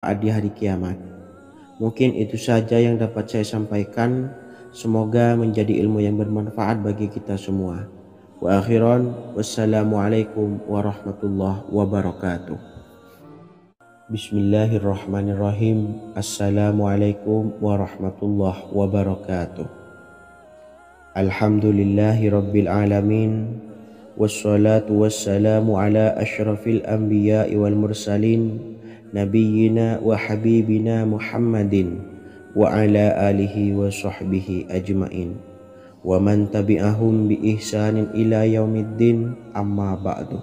di hari kiamat. Mungkin itu saja yang dapat saya sampaikan. Semoga menjadi ilmu yang bermanfaat bagi kita semua. Wa akhiran, wassalamualaikum warahmatullahi wabarakatuh. Bismillahirrahmanirrahim. Assalamualaikum warahmatullahi wabarakatuh. Alhamdulillahi rabbil alamin. Wassalatu wassalamu ala asyrafil anbiya'i wal mursalin, nabiyyina wa habibina Muhammadin wa ala alihi wa sahbihi ajmain wa man tabi'ahum bi ihsanin ila yaumiddin, amma ba'du.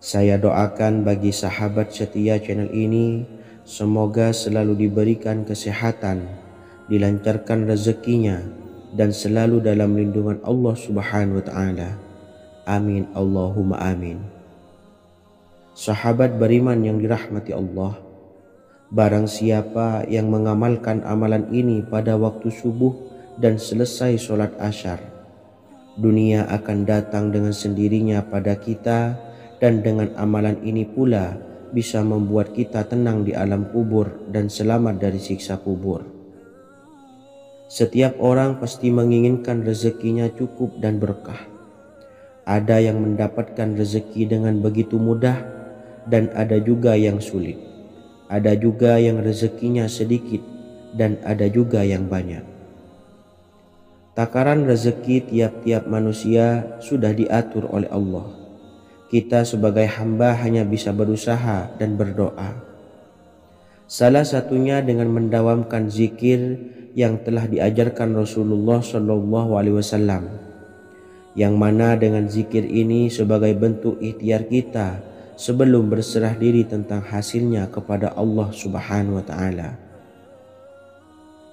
Saya doakan bagi sahabat setia channel ini, semoga selalu diberikan kesehatan, dilancarkan rezekinya, dan selalu dalam lindungan Allah Subhanahu wa ta'ala. Amin Allahumma amin. Sahabat beriman yang dirahmati Allah, barang siapa yang mengamalkan amalan ini pada waktu subuh dan selesai sholat asyar, dunia akan datang dengan sendirinya pada kita, dan dengan amalan ini pula bisa membuat kita tenang di alam kubur dan selamat dari siksa kubur. Setiap orang pasti menginginkan rezekinya cukup dan berkah. Ada yang mendapatkan rezeki dengan begitu mudah, dan ada juga yang sulit. Ada juga yang rezekinya sedikit, dan ada juga yang banyak. Takaran rezeki tiap-tiap manusia sudah diatur oleh Allah. Kita sebagai hamba hanya bisa berusaha dan berdoa. Salah satunya dengan mendawamkan zikir yang telah diajarkan Rasulullah SAW, yang mana dengan zikir ini sebagai bentuk ikhtiar kita sebelum berserah diri tentang hasilnya kepada Allah Subhanahu wa ta'ala.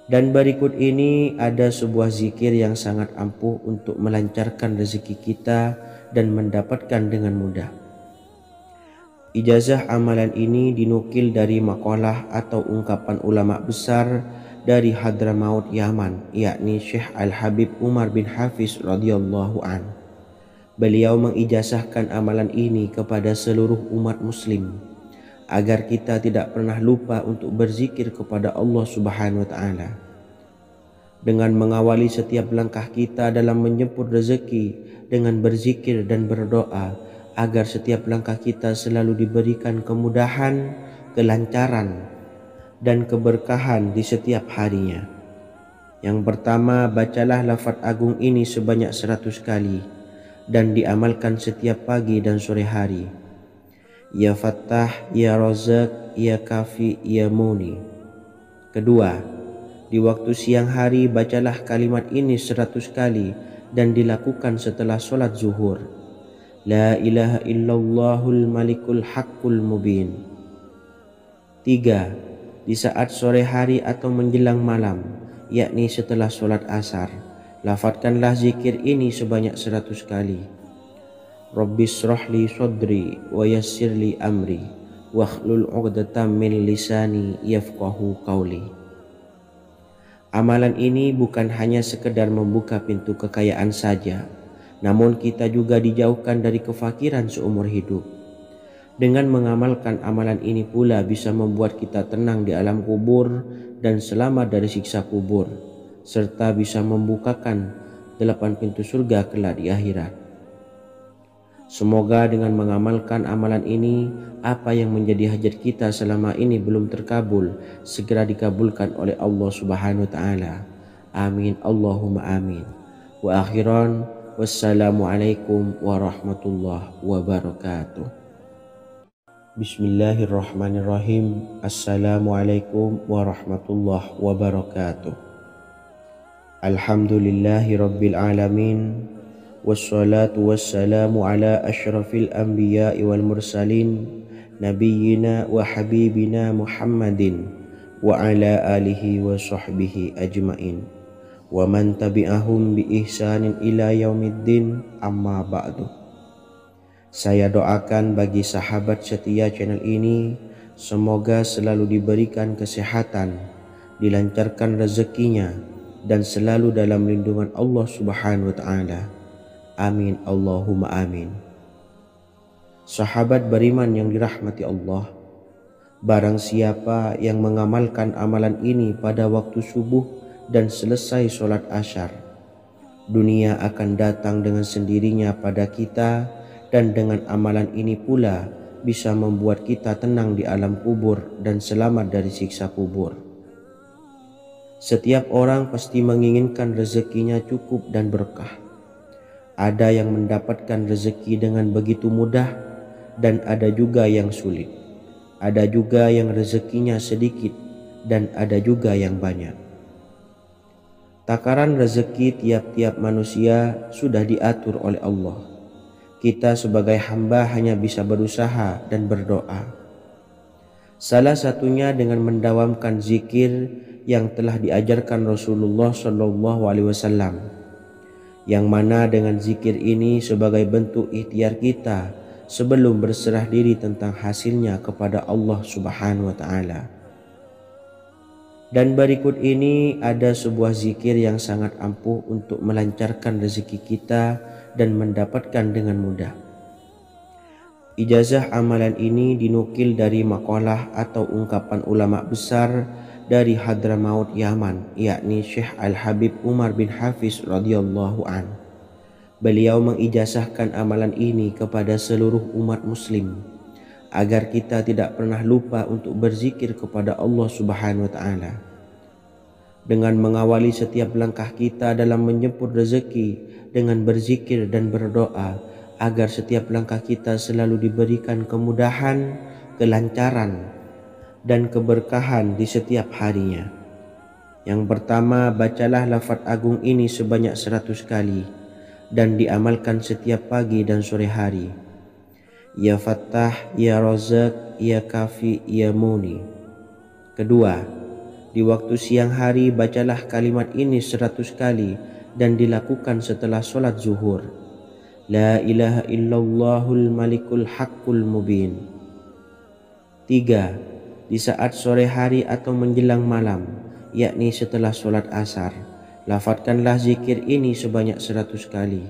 Dan berikut ini ada sebuah zikir yang sangat ampuh untuk melancarkan rezeki kita dan mendapatkan dengan mudah. Ijazah amalan ini dinukil dari makalah atau ungkapan ulama besar dari Hadramaut Yaman, yakni Syekh Al-Habib Umar bin Hafiz radhiyallahu an. Beliau mengijazahkan amalan ini kepada seluruh umat muslim agar kita tidak pernah lupa untuk berzikir kepada Allah Subhanahu wa ta'ala. Dengan mengawali setiap langkah kita dalam menjemput rezeki dengan berzikir dan berdoa agar setiap langkah kita selalu diberikan kemudahan, kelancaran, dan keberkahan di setiap harinya. Yang pertama, bacalah lafaz agung ini sebanyak 100 kali dan diamalkan setiap pagi dan sore hari. Ya Fattah, Ya Razak, Ya Kafi, Ya Muni. Kedua, di waktu siang hari bacalah kalimat ini 100 kali dan dilakukan setelah sholat zuhur. La ilaha illallahul malikul haqqul mubin. Tiga, di saat sore hari atau menjelang malam, yakni setelah sholat asar, lafadzkanlah zikir ini sebanyak 100 kali. Rabbishrahli sodri wa yassirli amri wakhlul 'uqdatam min lisani yafqahu qawli. Amalan ini bukan hanya sekedar membuka pintu kekayaan saja, namun kita juga dijauhkan dari kefakiran seumur hidup. Dengan mengamalkan amalan ini pula bisa membuat kita tenang di alam kubur dan selamat dari siksa kubur, serta bisa membukakan 8 pintu surga kelak di akhirat. Semoga dengan mengamalkan amalan ini, apa yang menjadi hajat kita selama ini belum terkabul, segera dikabulkan oleh Allah Subhanahu wa ta'ala. Amin Allahumma amin. Wa akhiran, wassalamualaikum warahmatullahi wabarakatuh. Bismillahirrahmanirrahim. Assalamualaikum warahmatullahi wabarakatuh. Alhamdulillahi rabbil alamin. Wassalatu wassalamu ala asyrafil anbiya'i wal mursalin, nabiyyina wa habibina Muhammadin wa ala alihi wa sahbihi ajmain wa man tabi'ahum bi ihsanin ila yaumiddin, amma ba'du. Saya doakan bagi sahabat setia channel ini, semoga selalu diberikan kesehatan, dilancarkan rezekinya, dan selalu dalam lindungan Allah Subhanahu wa ta'ala. Amin Allahumma amin. Sahabat beriman yang dirahmati Allah, Barang siapa yang mengamalkan amalan ini pada waktu subuh dan selesai sholat asyar, dunia akan datang dengan sendirinya pada kita, dan dengan amalan ini pula bisa membuat kita tenang di alam kubur dan selamat dari siksa kubur. Setiap orang pasti menginginkan rezekinya cukup dan berkah. Ada yang mendapatkan rezeki dengan begitu mudah dan ada juga yang sulit. Ada juga yang rezekinya sedikit dan ada juga yang banyak. Takaran rezeki tiap-tiap manusia sudah diatur oleh Allah. Kita sebagai hamba hanya bisa berusaha dan berdoa. Salah satunya dengan mendawamkan zikir yang telah diajarkan Rasulullah SAW, yang mana dengan zikir ini sebagai bentuk ikhtiar kita sebelum berserah diri tentang hasilnya kepada Allah Subhanahu wa Ta'ala. Dan berikut ini ada sebuah zikir yang sangat ampuh untuk melancarkan rezeki kita dan mendapatkan dengan mudah. Ijazah amalan ini dinukil dari makalah atau ungkapan ulama besar dari Hadramaut Yaman, yakni Syekh Al-Habib Umar bin Hafiz radhiyallahu an. Beliau mengijazahkan amalan ini kepada seluruh umat muslim agar kita tidak pernah lupa untuk berzikir kepada Allah Subhanahu wa Ta'ala. Dengan mengawali setiap langkah kita dalam menjemput rezeki dengan berzikir dan berdoa agar setiap langkah kita selalu diberikan kemudahan, kelancaran, dan keberkahan di setiap harinya. Yang pertama, bacalah lafaz agung ini sebanyak 100 kali dan diamalkan setiap pagi dan sore hari. Ya Fattah, Ya Razak, Ya Kafi, Ya Muni. Kedua, di waktu siang hari bacalah kalimat ini 100 kali dan dilakukan setelah sholat zuhur. La ilaha illallahul malikul haqqul mubin. Tiga, di saat sore hari atau menjelang malam, yakni setelah sholat asar, lafadzkanlah zikir ini sebanyak 100 kali.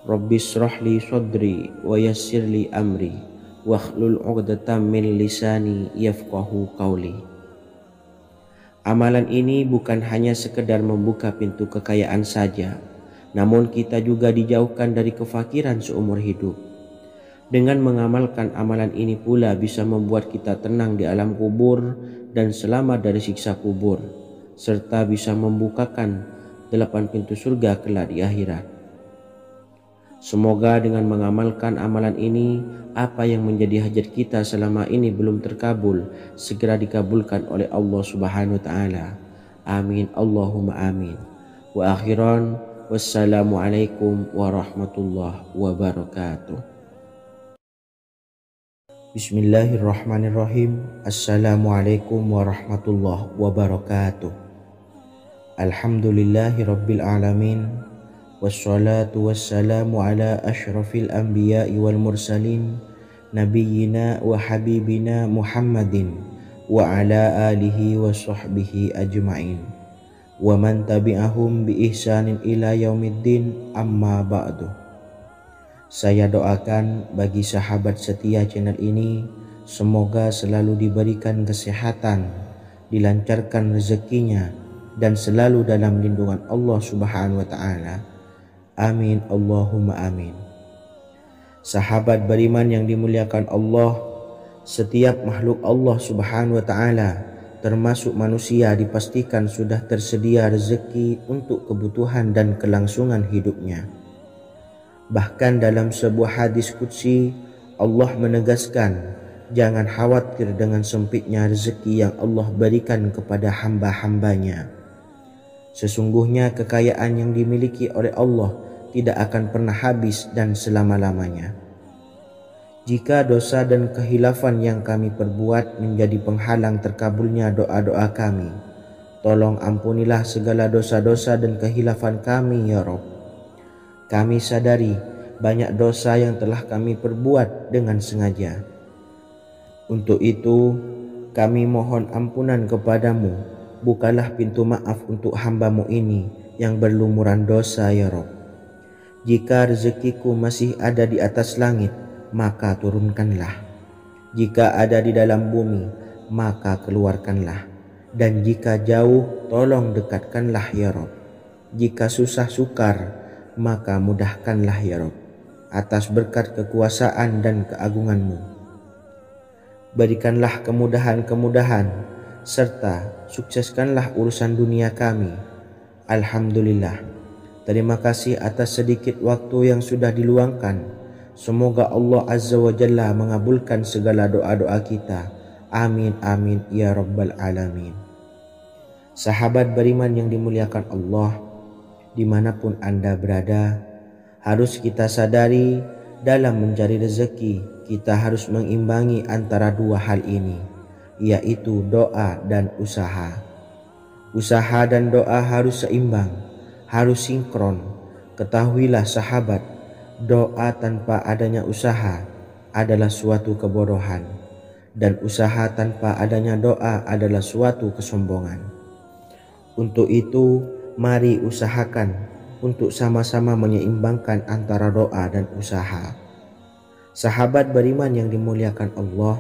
Rabbishrahli sodri wa yassirli amri wakhlul 'uqdatam min lisani yafqahu qawli. Amalan ini bukan hanya sekedar membuka pintu kekayaan saja, namun kita juga dijauhkan dari kefakiran seumur hidup. Dengan mengamalkan amalan ini pula bisa membuat kita tenang di alam kubur dan selamat dari siksa kubur, serta bisa membukakan 8 pintu surga kelak di akhirat. Semoga dengan mengamalkan amalan ini, apa yang menjadi hajat kita selama ini belum terkabul, segera dikabulkan oleh Allah Subhanahu wa Ta'ala. Amin, Allahumma amin. Wa akhiran, wassalamualaikum warahmatullahi wabarakatuh. Bismillahirrahmanirrahim. Assalamualaikum warahmatullahi wabarakatuh. Alhamdulillahi rabbil alamin. Wassalatu wassalamu ala ashrafil anbiya'i wal mursalin nabiyyina wa habibina Muhammadin wa ala alihi wa sahbihi ajma'in wa man tabi'ahum bi ihsanin ila yaumiddin, amma ba'du. Saya doakan bagi sahabat setia channel ini, semoga selalu diberikan kesehatan, dilancarkan rezekinya, dan selalu dalam lindungan Allah Subhanahu wa Ta'ala. Amin, Allahumma amin. Sahabat beriman yang dimuliakan Allah, setiap makhluk Allah Subhanahu wa Ta'ala termasuk manusia dipastikan sudah tersedia rezeki untuk kebutuhan dan kelangsungan hidupnya. Bahkan dalam sebuah hadis qudsi, Allah menegaskan, jangan khawatir dengan sempitnya rezeki yang Allah berikan kepada hamba-hambanya. Sesungguhnya kekayaan yang dimiliki oleh Allah tidak akan pernah habis dan selama-lamanya. Jika dosa dan kehilafan yang kami perbuat menjadi penghalang terkabulnya doa-doa kami, tolong ampunilah segala dosa-dosa dan kehilafan kami ya Rabb. Kami sadari banyak dosa yang telah kami perbuat dengan sengaja. Untuk itu kami mohon ampunan kepadamu. Bukalah pintu maaf untuk hamba-Mu ini yang berlumuran dosa ya Rabb. Jika rezekiku masih ada di atas langit, maka turunkanlah. Jika ada di dalam bumi, maka keluarkanlah. Dan jika jauh, tolong dekatkanlah ya Rob. Jika susah sukar, maka mudahkanlah ya Rob, atas berkat kekuasaan dan keagungan-Mu. Berikanlah kemudahan-kemudahan, serta sukseskanlah urusan dunia kami. Alhamdulillah. Terima kasih atas sedikit waktu yang sudah diluangkan. Semoga Allah Azza wa Jalla mengabulkan segala doa-doa kita. Amin amin ya rabbal alamin. Sahabat beriman yang dimuliakan Allah, dimanapun Anda berada, harus kita sadari dalam mencari rezeki kita harus mengimbangi antara dua hal ini, yaitu doa dan usaha. Usaha dan doa harus seimbang, harus sinkron. Ketahuilah sahabat, doa tanpa adanya usaha adalah suatu kebodohan, dan usaha tanpa adanya doa adalah suatu kesombongan. Untuk itu, mari usahakan untuk sama-sama menyeimbangkan antara doa dan usaha. Sahabat beriman yang dimuliakan Allah,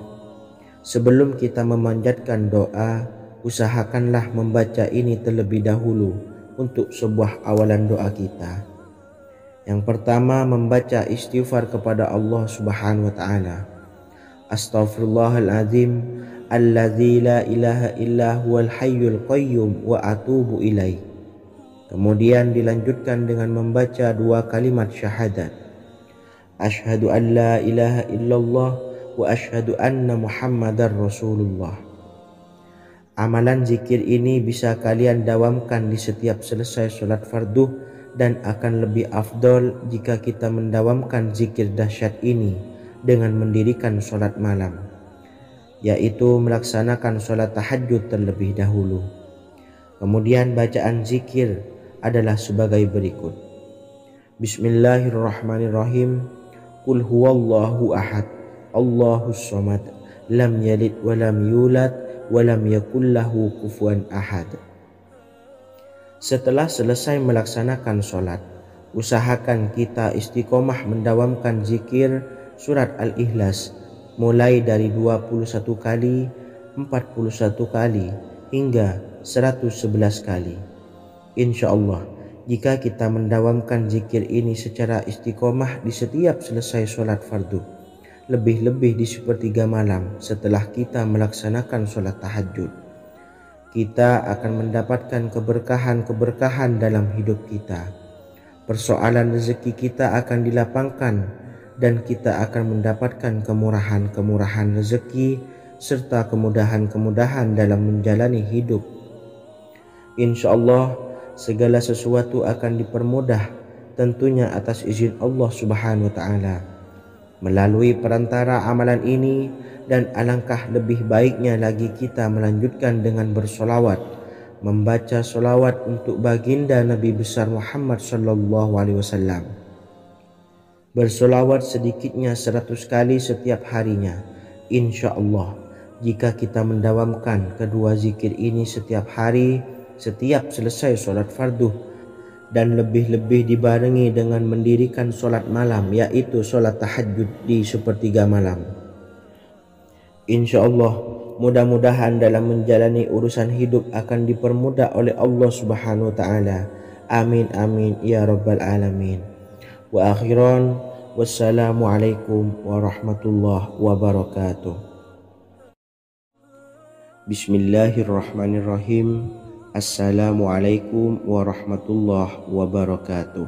sebelum kita memanjatkan doa, usahakanlah membaca ini terlebih dahulu untuk sebuah awalan doa kita. Yang pertama, membaca istighfar kepada Allah Subhanahu wa taala. Astaghfirullahaladzim alladzi la ilaha illa huwal hayyul qayyum wa atubu ilaih. Kemudian dilanjutkan dengan membaca dua kalimat syahadat. Asyhadu an la ilaha illallah wa asyhadu anna Muhammadar Rasulullah. Amalan zikir ini bisa kalian dawamkan di setiap selesai sholat fardu, dan akan lebih afdol jika kita mendawamkan zikir dahsyat ini dengan mendirikan sholat malam, yaitu melaksanakan sholat tahajud terlebih dahulu. Kemudian bacaan zikir adalah sebagai berikut. Bismillahirrahmanirrahim. Qul huwallahu ahad, Allahus samad, lam yalid wa lam yulad wa lam yakul lahu kufuwan ahad. Setelah selesai melaksanakan sholat, usahakan kita istiqomah mendawamkan zikir surat Al-Ikhlas mulai dari 21 kali, 41 kali, hingga 111 kali. Insya Allah, jika kita mendawamkan zikir ini secara istiqomah di setiap selesai sholat fardu, lebih-lebih di sepertiga malam setelah kita melaksanakan sholat tahajud, kita akan mendapatkan keberkahan-keberkahan dalam hidup kita. Persoalan rezeki kita akan dilapangkan, dan kita akan mendapatkan kemurahan-kemurahan rezeki serta kemudahan-kemudahan dalam menjalani hidup. Insya Allah segala sesuatu akan dipermudah, tentunya atas izin Allah Subhanahu wa taala melalui perantara amalan ini. Dan alangkah lebih baiknya lagi kita melanjutkan dengan bersolawat, membaca solawat untuk baginda Nabi besar Muhammad sallallahu alaihi wasallam. Bersolawat sedikitnya 100 kali setiap harinya. Insya Allah, jika kita mendawamkan kedua zikir ini setiap hari, setiap selesai sholat fardu, dan lebih-lebih dibarengi dengan mendirikan sholat malam, yaitu sholat tahajud di sepertiga malam, insya Allah mudah-mudahan dalam menjalani urusan hidup akan dipermudah oleh Allah Subhanahu wa taala. Amin amin ya rabbal alamin. Wa akhiran, wassalamualaikum warahmatullahi wabarakatuh. Bismillahirrahmanirrahim. Assalamualaikum warahmatullahi wabarakatuh.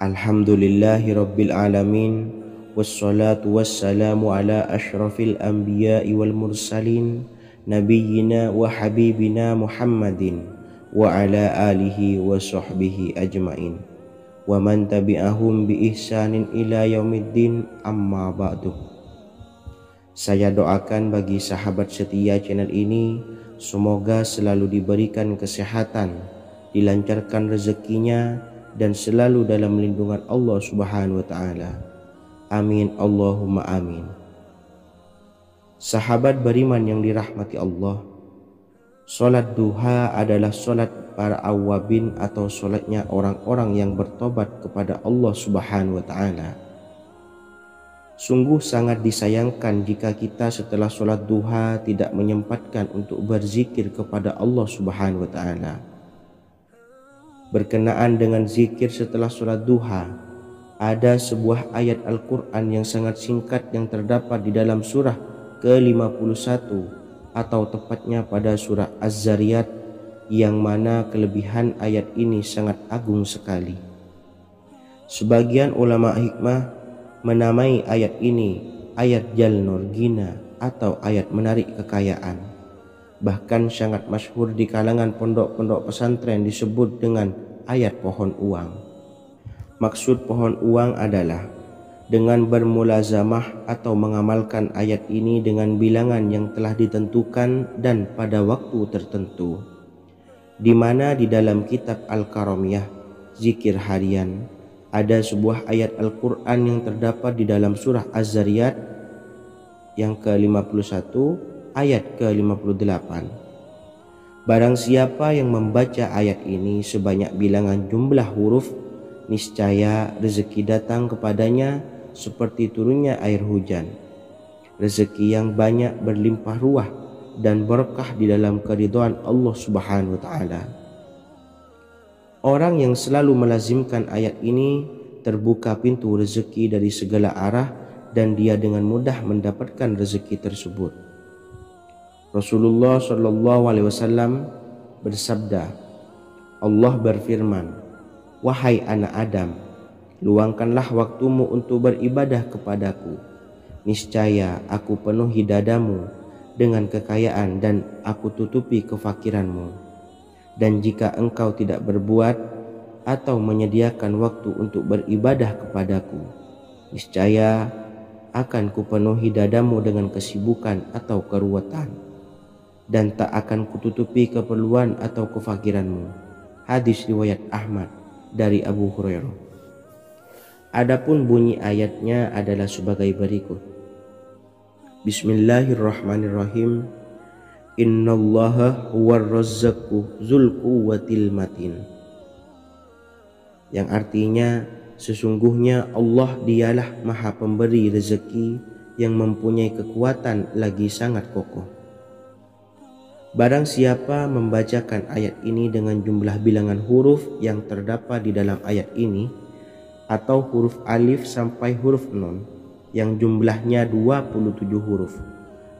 Alhamdulillahi rabbil alamin. Wassalatu wassalamu ala ashrafil anbiya'i wal mursalin, nabiyyina wa habibina Muhammadin wa ala alihi wa sahbihi ajmain, wa man tabi'ahum bi ihsanin ila yaumiddin, amma ba'du. Saya doakan bagi sahabat setia channel ini, semoga selalu diberikan kesehatan, dilancarkan rezekinya, dan selalu dalam lindungan Allah Subhanahu wa taala. Amin Allahumma amin. Sahabat beriman yang dirahmati Allah, sholat duha adalah sholat para awabin atau sholatnya orang-orang yang bertobat kepada Allah Subhanahu wa ta'ala. Sungguh sangat disayangkan jika kita setelah sholat duha tidak menyempatkan untuk berzikir kepada Allah Subhanahu wa Ta'ala. Berkenaan dengan zikir setelah sholat duha, ada sebuah ayat Al-Quran yang sangat singkat yang terdapat di dalam surah ke-51 atau tepatnya pada surah Az-Zariyat, yang mana kelebihan ayat ini sangat agung sekali. Sebagian ulama hikmah menamai ayat ini ayat Jalnur Gina atau ayat menarik kekayaan. Bahkan sangat masyhur di kalangan pondok-pondok pesantren disebut dengan ayat pohon uang. Maksud pohon uang adalah dengan bermulazamah atau mengamalkan ayat ini dengan bilangan yang telah ditentukan dan pada waktu tertentu, di mana di dalam kitab Al-Karamiyah zikir harian ada sebuah ayat Al-Quran yang terdapat di dalam surah Az-Zariyat yang ke-51 ayat ke-58. Barang siapa yang membaca ayat ini sebanyak bilangan jumlah huruf, niscaya rezeki datang kepadanya seperti turunnya air hujan. Rezeki yang banyak berlimpah ruah dan berkah di dalam keridhaan Allah Subhanahu wa Ta'ala. Orang yang selalu melazimkan ayat ini terbuka pintu rezeki dari segala arah dan dia dengan mudah mendapatkan rezeki tersebut. Rasulullah Shallallahu Alaihi Wasallam bersabda, Allah berfirman, wahai anak Adam, luangkanlah waktumu untuk beribadah kepadaku. Niscaya aku penuhi dadamu dengan kekayaan dan aku tutupi kefakiranmu. Dan jika engkau tidak berbuat atau menyediakan waktu untuk beribadah kepadaku, niscaya akan kupenuhi dadamu dengan kesibukan atau keruwetan, dan tak akan kututupi keperluan atau kefakiranmu. Hadis riwayat Ahmad dari Abu Hurairah. Adapun bunyi ayatnya adalah sebagai berikut. Bismillahirrahmanirrahim. Innallaha huwar razzaqu dzul quwwatil matin. Yang artinya sesungguhnya Allah dialah maha pemberi rezeki yang mempunyai kekuatan lagi sangat kokoh. Barang siapa membacakan ayat ini dengan jumlah bilangan huruf yang terdapat di dalam ayat ini, atau huruf alif sampai huruf nun yang jumlahnya 27 huruf,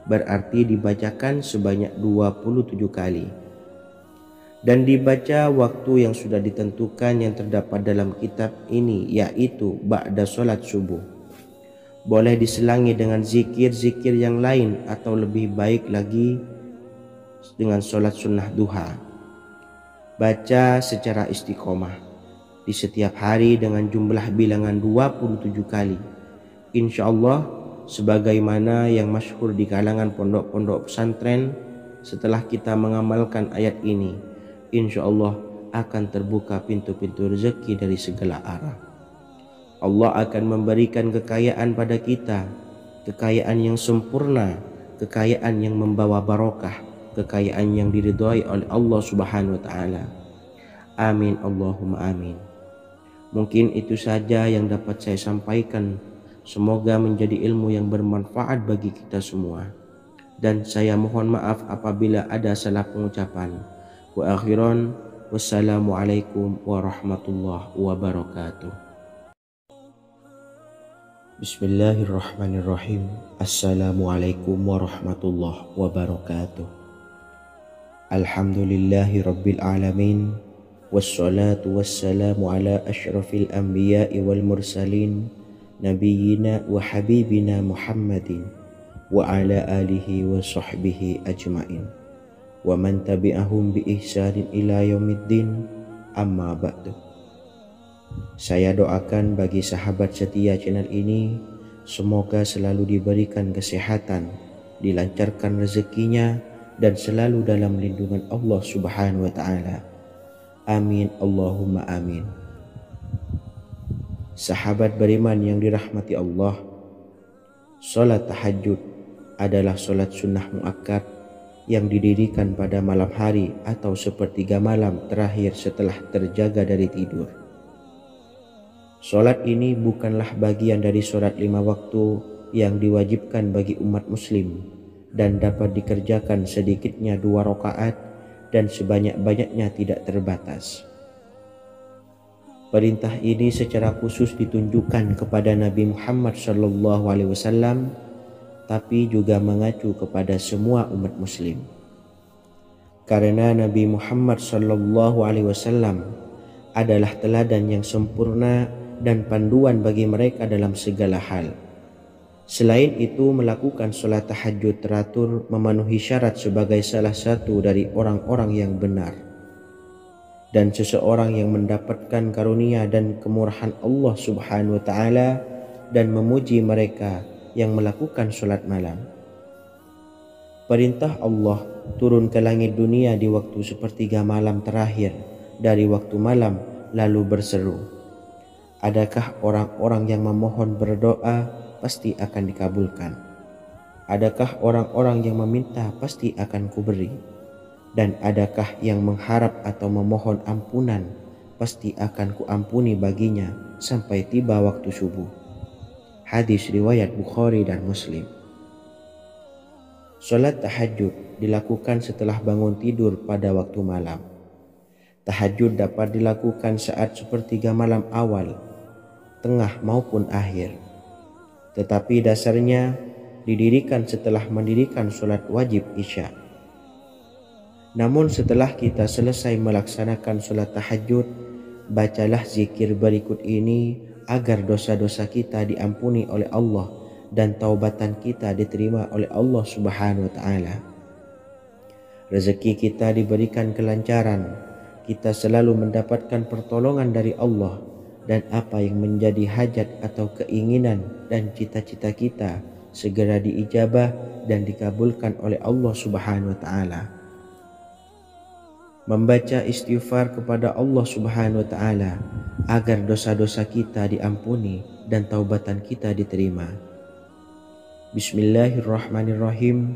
berarti dibacakan sebanyak 27 kali, dan dibaca waktu yang sudah ditentukan yang terdapat dalam kitab ini, yaitu ba'da sholat subuh. Boleh diselangi dengan zikir-zikir yang lain atau lebih baik lagi dengan sholat sunnah duha. Baca secara istiqomah di setiap hari dengan jumlah bilangan 27 kali. Insya Allah sebagaimana yang masyhur di kalangan pondok-pondok pesantren, setelah kita mengamalkan ayat ini, insya Allah akan terbuka pintu-pintu rezeki dari segala arah. Allah akan memberikan kekayaan pada kita, kekayaan yang sempurna, kekayaan yang membawa barokah, kekayaan yang diridhai oleh Allah Subhanahu wa Ta'ala. Amin Allahumma amin. Mungkin itu saja yang dapat saya sampaikan. Semoga menjadi ilmu yang bermanfaat bagi kita semua. Dan saya mohon maaf apabila ada salah pengucapan. Wa akhiran, wassalamualaikum warahmatullahi wabarakatuh. Bismillahirrahmanirrahim. Assalamualaikum warahmatullahi wabarakatuh. Alhamdulillahi rabbil alamin. Wassalatu wassalamu ala asyrafil anbiya'i wal mursalin, Nabiyina wa habibina Muhammadin wa ala alihi wa sahbihi ajmain wa man tabi'ahum bi ihsanin ila yaumiddin, amma ba'du. Saya doakan bagi sahabat setia channel ini, semoga selalu diberikan kesehatan, dilancarkan rezekinya, dan selalu dalam lindungan Allah Subhanahu wa Ta'ala. Amin Allahumma amin. Sahabat beriman yang dirahmati Allah, salat tahajud adalah salat sunnah muakkad yang didirikan pada malam hari atau sepertiga malam terakhir setelah terjaga dari tidur. Salat ini bukanlah bagian dari salat 5 waktu yang diwajibkan bagi umat muslim dan dapat dikerjakan sedikitnya 2 rakaat dan sebanyak-banyaknya tidak terbatas. Perintah ini secara khusus ditunjukkan kepada Nabi Muhammad SAW, tapi juga mengacu kepada semua umat muslim. Karena Nabi Muhammad SAW adalah teladan yang sempurna dan panduan bagi mereka dalam segala hal. Selain itu, melakukan sholat tahajud teratur memenuhi syarat sebagai salah satu dari orang-orang yang benar. Dan seseorang yang mendapatkan karunia dan kemurahan Allah Subhanahu wa Ta'ala dan memuji mereka yang melakukan sholat malam. Perintah Allah turun ke langit dunia di waktu sepertiga malam terakhir dari waktu malam, lalu berseru, "Adakah orang-orang yang memohon berdoa pasti akan dikabulkan? Adakah orang-orang yang meminta pasti akan kuberi? Dan adakah yang mengharap atau memohon ampunan pasti akan kuampuni baginya sampai tiba waktu subuh." Hadis riwayat Bukhari dan Muslim. Salat tahajud dilakukan setelah bangun tidur pada waktu malam. Tahajud dapat dilakukan saat sepertiga malam awal, tengah maupun akhir. Tetapi dasarnya didirikan setelah mendirikan salat wajib Isya. Namun setelah kita selesai melaksanakan salat tahajud, bacalah zikir berikut ini agar dosa-dosa kita diampuni oleh Allah dan taubatan kita diterima oleh Allah Subhanahu wa Ta'ala. Rezeki kita diberikan kelancaran, kita selalu mendapatkan pertolongan dari Allah, dan apa yang menjadi hajat atau keinginan dan cita-cita kita segera diijabah dan dikabulkan oleh Allah Subhanahu wa Ta'ala. Membaca istighfar kepada Allah Subhanahu wa Ta'ala agar dosa-dosa kita diampuni dan taubatan kita diterima. Bismillahirrahmanirrahim.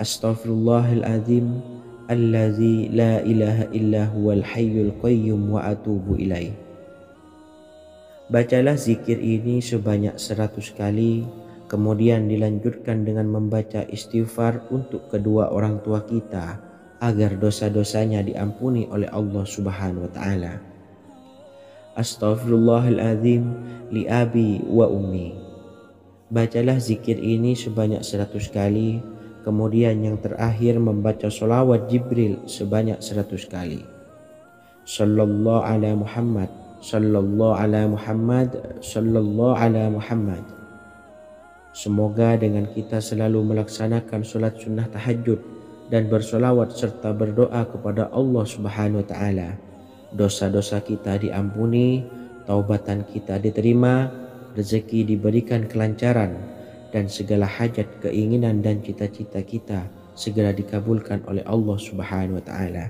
Astaghfirullahaladzim allazi la ilaha illa huwal hayyul qayyum wa atubu ilaih. Bacalah zikir ini sebanyak 100 kali, kemudian dilanjutkan dengan membaca istighfar untuk kedua orang tua kita agar dosa-dosanya diampuni oleh Allah Subhanahu wa Ta'ala. Astaghfirullahaladzim li abi wa ummi. Bacalah zikir ini sebanyak 100 kali, kemudian yang terakhir membaca sholawat Jibril sebanyak 100 kali. Sallallahu ala Muhammad, sallallahu ala Muhammad, sallallahu ala Muhammad. Semoga dengan kita selalu melaksanakan sholat sunnah tahajud dan bersolawat serta berdoa kepada Allah Subhanahu wa Ta'ala, dosa-dosa kita diampuni, taubatan kita diterima, rezeki diberikan kelancaran, dan segala hajat, keinginan dan cita-cita kita segera dikabulkan oleh Allah Subhanahu wa Ta'ala.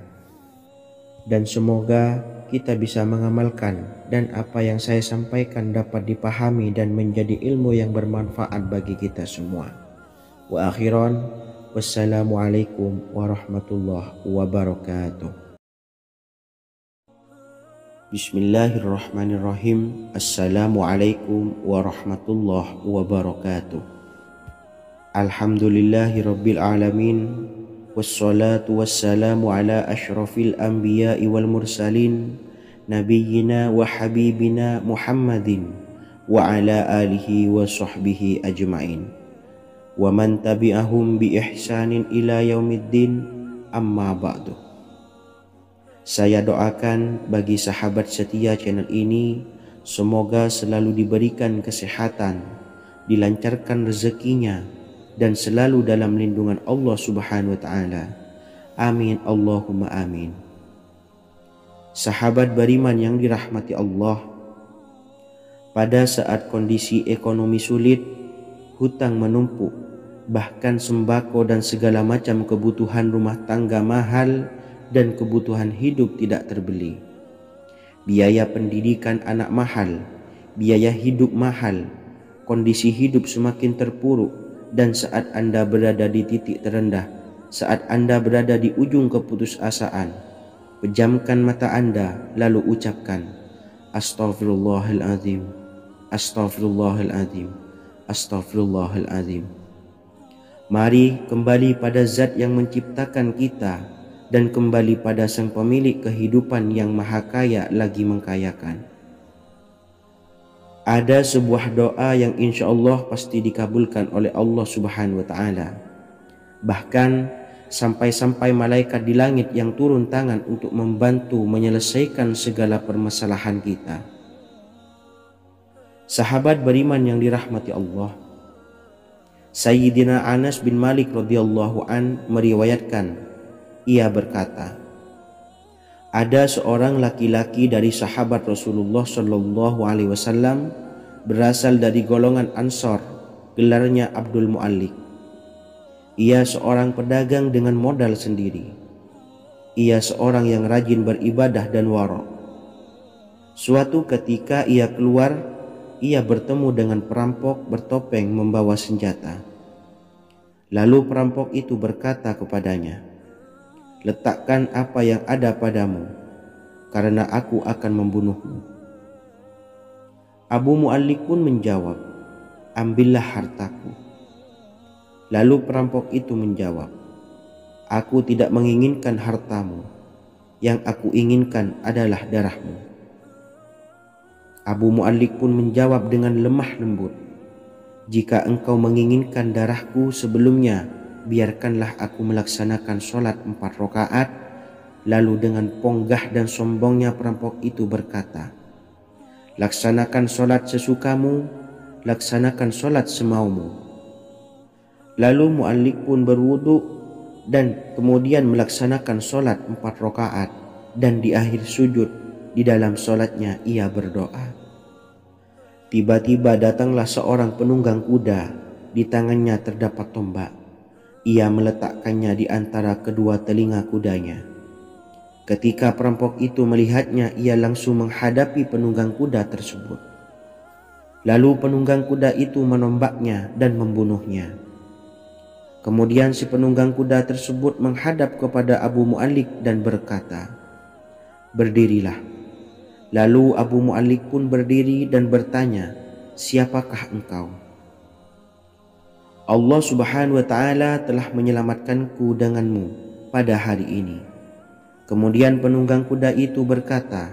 Dan semoga kita bisa mengamalkan dan apa yang saya sampaikan dapat dipahami dan menjadi ilmu yang bermanfaat bagi kita semua. Wa akhiran, wassalamualaikum warahmatullahi wabarakatuh. Bismillahirrahmanirrahim. Assalamualaikum warahmatullahi wabarakatuh. Alhamdulillahi rabbil alamin. Wassalatu wassalamu ala ashrafil anbiya'i wal mursalin, nabiyyina wa habibina Muhammadin wa ala alihi wa sahbihi ajma'in, wa man tabi'ahum bi ihsanin ila yaumiddin, amma ba'du. Saya doakan bagi sahabat setia channel ini, semoga selalu diberikan kesehatan, dilancarkan rezekinya, dan selalu dalam lindungan Allah Subhanahu wa Ta'ala. Amin Allahumma amin. Sahabat beriman yang dirahmati Allah, pada saat kondisi ekonomi sulit, hutang menumpuk, bahkan sembako dan segala macam kebutuhan rumah tangga mahal dan kebutuhan hidup tidak terbeli, biaya pendidikan anak mahal, biaya hidup mahal, kondisi hidup semakin terpuruk, dan saat Anda berada di titik terendah, saat Anda berada di ujung keputusasaan, pejamkan mata Anda lalu ucapkan, Astaghfirullahaladzim, Astaghfirullahaladzim, Astaghfirullahalazim. Mari kembali pada zat yang menciptakan kita dan kembali pada sang pemilik kehidupan yang maha kaya lagi mengkayakan. Ada sebuah doa yang insya Allah pasti dikabulkan oleh Allah Subhanahu wa Ta'ala. Bahkan sampai-sampai malaikat di langit yang turun tangan untuk membantu menyelesaikan segala permasalahan kita. Sahabat beriman yang dirahmati Allah, Sayyidina Anas bin Malik radhiyallahu an meriwayatkan, ia berkata, ada seorang laki-laki dari sahabat Rasulullah Shallallahu Alaihi Wasallam berasal dari golongan Ansor, gelarnya Abdul Mu'allik. Ia seorang pedagang dengan modal sendiri. Ia seorang yang rajin beribadah dan wara'. Suatu ketika ia keluar, ia bertemu dengan perampok bertopeng membawa senjata. Lalu perampok itu berkata kepadanya, letakkan apa yang ada padamu, karena aku akan membunuhmu. Abu Mu'allik pun menjawab, ambillah hartaku. Lalu perampok itu menjawab, aku tidak menginginkan hartamu, yang aku inginkan adalah darahmu. Abu Mu'allik pun menjawab dengan lemah lembut, jika engkau menginginkan darahku sebelumnya, biarkanlah aku melaksanakan sholat 4 rakaat. Lalu dengan ponggah dan sombongnya perampok itu berkata, laksanakan sholat sesukamu, laksanakan sholat semaumu. Lalu Mu'allik pun berwudu dan kemudian melaksanakan sholat 4 rakaat, dan di akhir sujud di dalam sholatnya ia berdoa. Tiba-tiba datanglah seorang penunggang kuda, di tangannya terdapat tombak. Ia meletakkannya di antara kedua telinga kudanya. Ketika perampok itu melihatnya, ia langsung menghadapi penunggang kuda tersebut. Lalu penunggang kuda itu menombaknya dan membunuhnya. Kemudian si penunggang kuda tersebut menghadap kepada Abu Mu'allik dan berkata, berdirilah. Lalu Abu Mu'allik pun berdiri dan bertanya, siapakah engkau? Allah Subhanahu wa Ta'ala telah menyelamatkanku denganmu pada hari ini. Kemudian penunggang kuda itu berkata,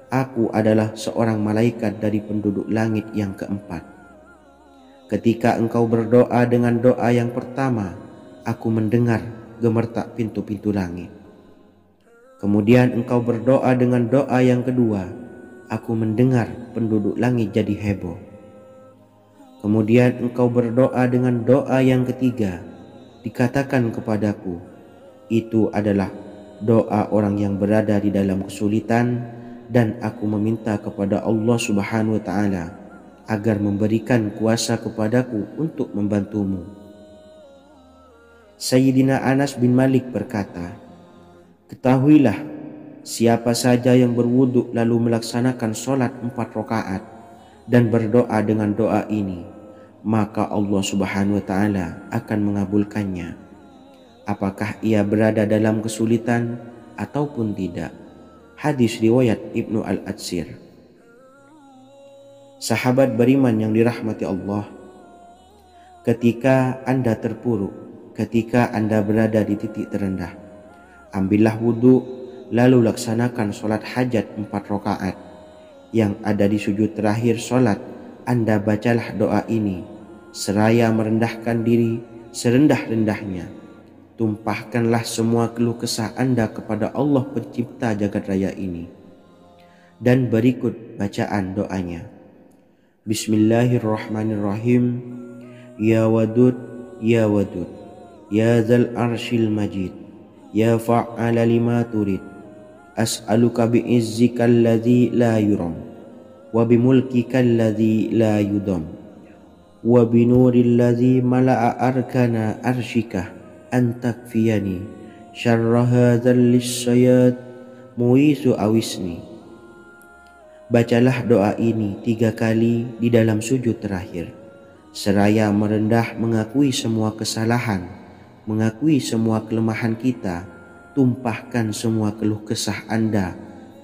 aku adalah seorang malaikat dari penduduk langit yang keempat. Ketika engkau berdoa dengan doa yang pertama, aku mendengar gemertak pintu-pintu langit. Kemudian engkau berdoa dengan doa yang kedua, aku mendengar penduduk langit jadi heboh. Kemudian engkau berdoa dengan doa yang ketiga, dikatakan kepadaku, itu adalah doa orang yang berada di dalam kesulitan, dan aku meminta kepada Allah Subhanahu wa Ta'ala agar memberikan kuasa kepadaku untuk membantumu. Sayyidina Anas bin Malik berkata, ketahuilah, siapa saja yang berwudu lalu melaksanakan sholat 4 rakaat dan berdoa dengan doa ini, maka Allah Subhanahu wa Ta'ala akan mengabulkannya, apakah ia berada dalam kesulitan ataupun tidak. Hadis riwayat Ibnu Al-Atsir. Sahabat beriman yang dirahmati Allah, ketika Anda terpuruk, ketika Anda berada di titik terendah, ambillah wudu, lalu laksanakan sholat hajat 4 rakaat. Yang ada di sujud terakhir sholat, Anda bacalah doa ini, seraya merendahkan diri serendah-rendahnya. Tumpahkanlah semua keluh kesah Anda kepada Allah pencipta jagat raya ini. Dan berikut bacaan doanya. Bismillahirrahmanirrahim. Ya Wadud, Ya Wadud, Ya Dzal Arsyil Majid, Ya fa'ala lima turid, as'aluka bi'izzika alladhi la yuram, wa bimulkika alladhi la yudam, wa binuril ladzi mala'a arkana arsyika an takfiyani syarra hadzal lisyayat muisu awisni. Bacalah doa ini 3 kali di dalam sujud terakhir, seraya merendah mengakui semua kesalahan, mengakui semua kelemahan kita. Tumpahkan semua keluh kesah Anda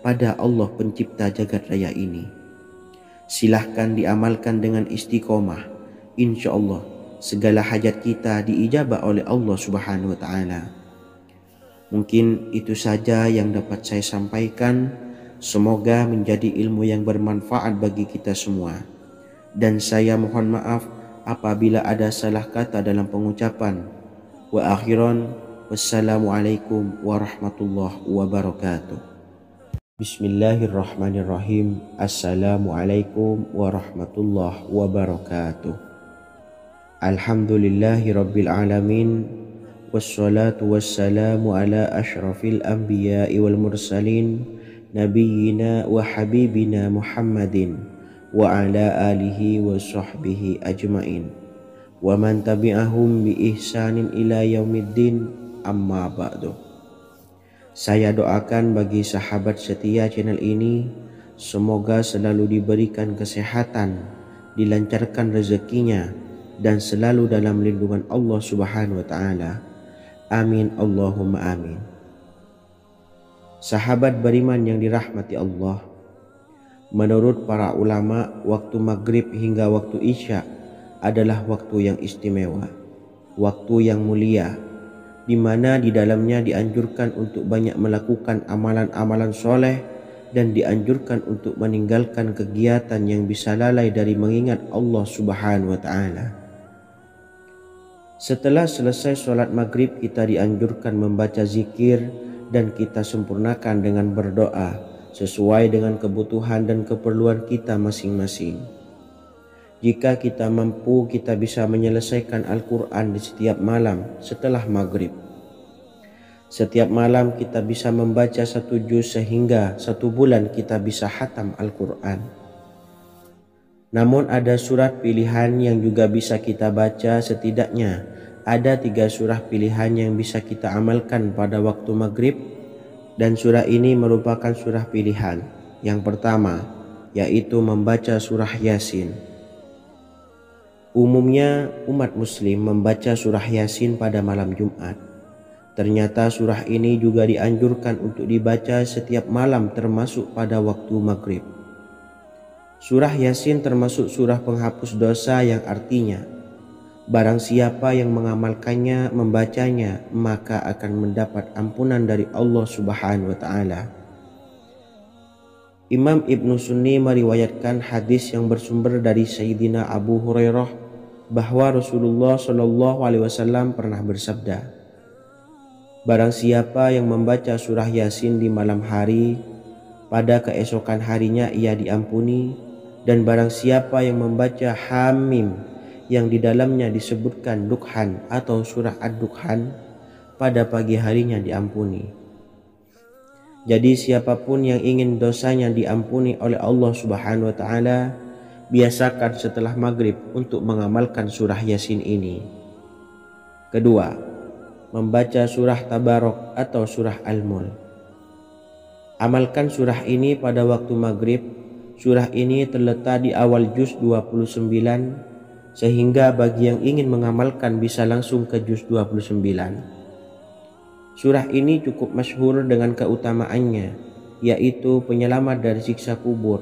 pada Allah pencipta jagat raya ini. Silahkan diamalkan dengan istiqomah, insya Allah segala hajat kita diijabah oleh Allah Subhanahu wa Ta'ala. Mungkin itu saja yang dapat saya sampaikan. Semoga menjadi ilmu yang bermanfaat bagi kita semua. Dan saya mohon maaf apabila ada salah kata dalam pengucapan. Wa akhiran, wassalamualaikum warahmatullahi wabarakatuh. Bismillahirrahmanirrahim. Assalamualaikum warahmatullahi wabarakatuh. Alhamdulillahi rabbil alamin. Wassalatu wassalamu ala ashrafil anbiya'i wal mursalin nabiyyina wa habibina Muhammadin wa ala alihi wa sahbihi ajmain wa man tabi'ahum bi ihsanin ila yaumiddin, amma ba'du. Saya doakan bagi sahabat setia channel ini, semoga selalu diberikan kesehatan, dilancarkan rezekinya, dan selalu dalam lindungan Allah Subhanahu wa Ta'ala. Amin Allahumma amin. Sahabat beriman yang dirahmati Allah, menurut para ulama, waktu maghrib hingga waktu isya adalah waktu yang istimewa, waktu yang mulia, di mana di dalamnya dianjurkan untuk banyak melakukan amalan-amalan soleh dan dianjurkan untuk meninggalkan kegiatan yang bisa lalai dari mengingat Allah Subhanahu wa Ta'ala. Setelah selesai sholat maghrib, kita dianjurkan membaca zikir dan kita sempurnakan dengan berdoa sesuai dengan kebutuhan dan keperluan kita masing-masing. Jika kita mampu, kita bisa menyelesaikan Al-Quran di setiap malam setelah maghrib. Setiap malam kita bisa membaca 1 juz sehingga 1 bulan kita bisa khatam Al-Quran. Namun ada surat pilihan yang juga bisa kita baca. Setidaknya ada 3 surah pilihan yang bisa kita amalkan pada waktu maghrib, dan surah ini merupakan surah pilihan. Yang pertama yaitu membaca surah Yasin. Umumnya umat muslim membaca surah Yasin pada malam Jumat. Ternyata surah ini juga dianjurkan untuk dibaca setiap malam termasuk pada waktu maghrib. Surah Yasin termasuk surah penghapus dosa yang artinya barang siapa yang mengamalkannya, membacanya, maka akan mendapat ampunan dari Allah Subhanahu wa Ta'ala. Imam Ibnu Sunni meriwayatkan hadis yang bersumber dari Sayyidina Abu Hurairah bahwa Rasulullah SAW pernah bersabda, barang siapa yang membaca surah Yasin di malam hari, pada keesokan harinya ia diampuni. Dan barang siapa yang membaca Hamim yang di dalamnya disebutkan Dukhan atau surah Ad-Dukhan, pada pagi harinya diampuni. Jadi siapapun yang ingin dosanya diampuni oleh Allah Subhanahu wa Ta'ala, biasakan setelah maghrib untuk mengamalkan surah Yasin ini. Kedua, membaca surah Tabarok atau surah Al-Mulk. Amalkan surah ini pada waktu maghrib. Surah ini terletak di awal juz 29, sehingga bagi yang ingin mengamalkan bisa langsung ke juz 29. Surah ini cukup masyhur dengan keutamaannya, yaitu penyelamat dari siksa kubur.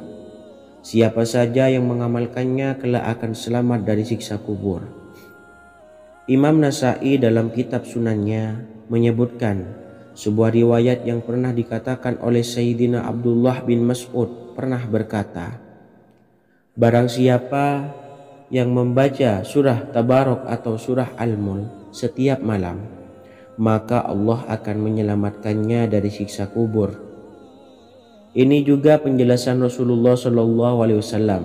Siapa saja yang mengamalkannya kelak akan selamat dari siksa kubur. Imam Nasa'i dalam kitab Sunannya menyebutkan sebuah riwayat yang pernah dikatakan oleh Sayyidina Abdullah bin Mas'ud pernah berkata, barang siapa yang membaca surah Tabarok atau surah Al-Mulk setiap malam, maka Allah akan menyelamatkannya dari siksa kubur. Ini juga penjelasan Rasulullah SAW.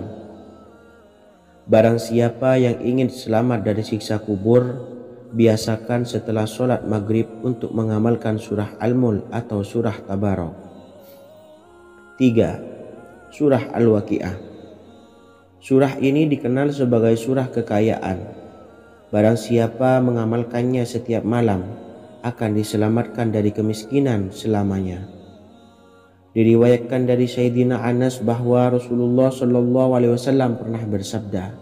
Barang siapa yang ingin selamat dari siksa kubur, biasakan setelah sholat maghrib untuk mengamalkan surah Al-Mulk atau surah Tabarok. 3. Surah Al-Waqiah. Surah ini dikenal sebagai surah kekayaan. Barang siapa mengamalkannya setiap malam akan diselamatkan dari kemiskinan selamanya. Diriwayatkan dari Sayyidina Anas bahwa Rasulullah SAW pernah bersabda,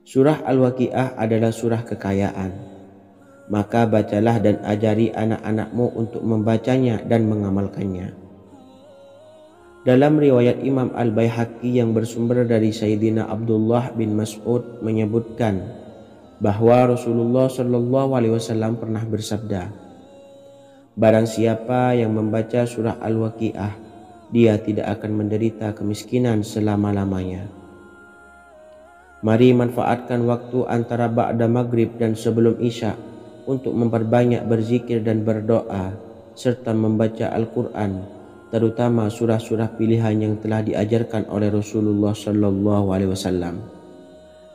surah Al-Waqiah adalah surah kekayaan. Maka bacalah dan ajari anak-anakmu untuk membacanya dan mengamalkannya. Dalam riwayat Imam Al-Baihaqi yang bersumber dari Sayyidina Abdullah bin Mas'ud menyebutkan bahwa Rasulullah Shallallahu Alaihi Wasallam pernah bersabda, "Barang siapa yang membaca surah Al-Waqiah, dia tidak akan menderita kemiskinan selama-lamanya." Mari manfaatkan waktu antara ba'da maghrib dan sebelum isya untuk memperbanyak berzikir dan berdoa serta membaca Al-Quran, terutama surah-surah pilihan yang telah diajarkan oleh Rasulullah Shallallahu Alaihi Wasallam.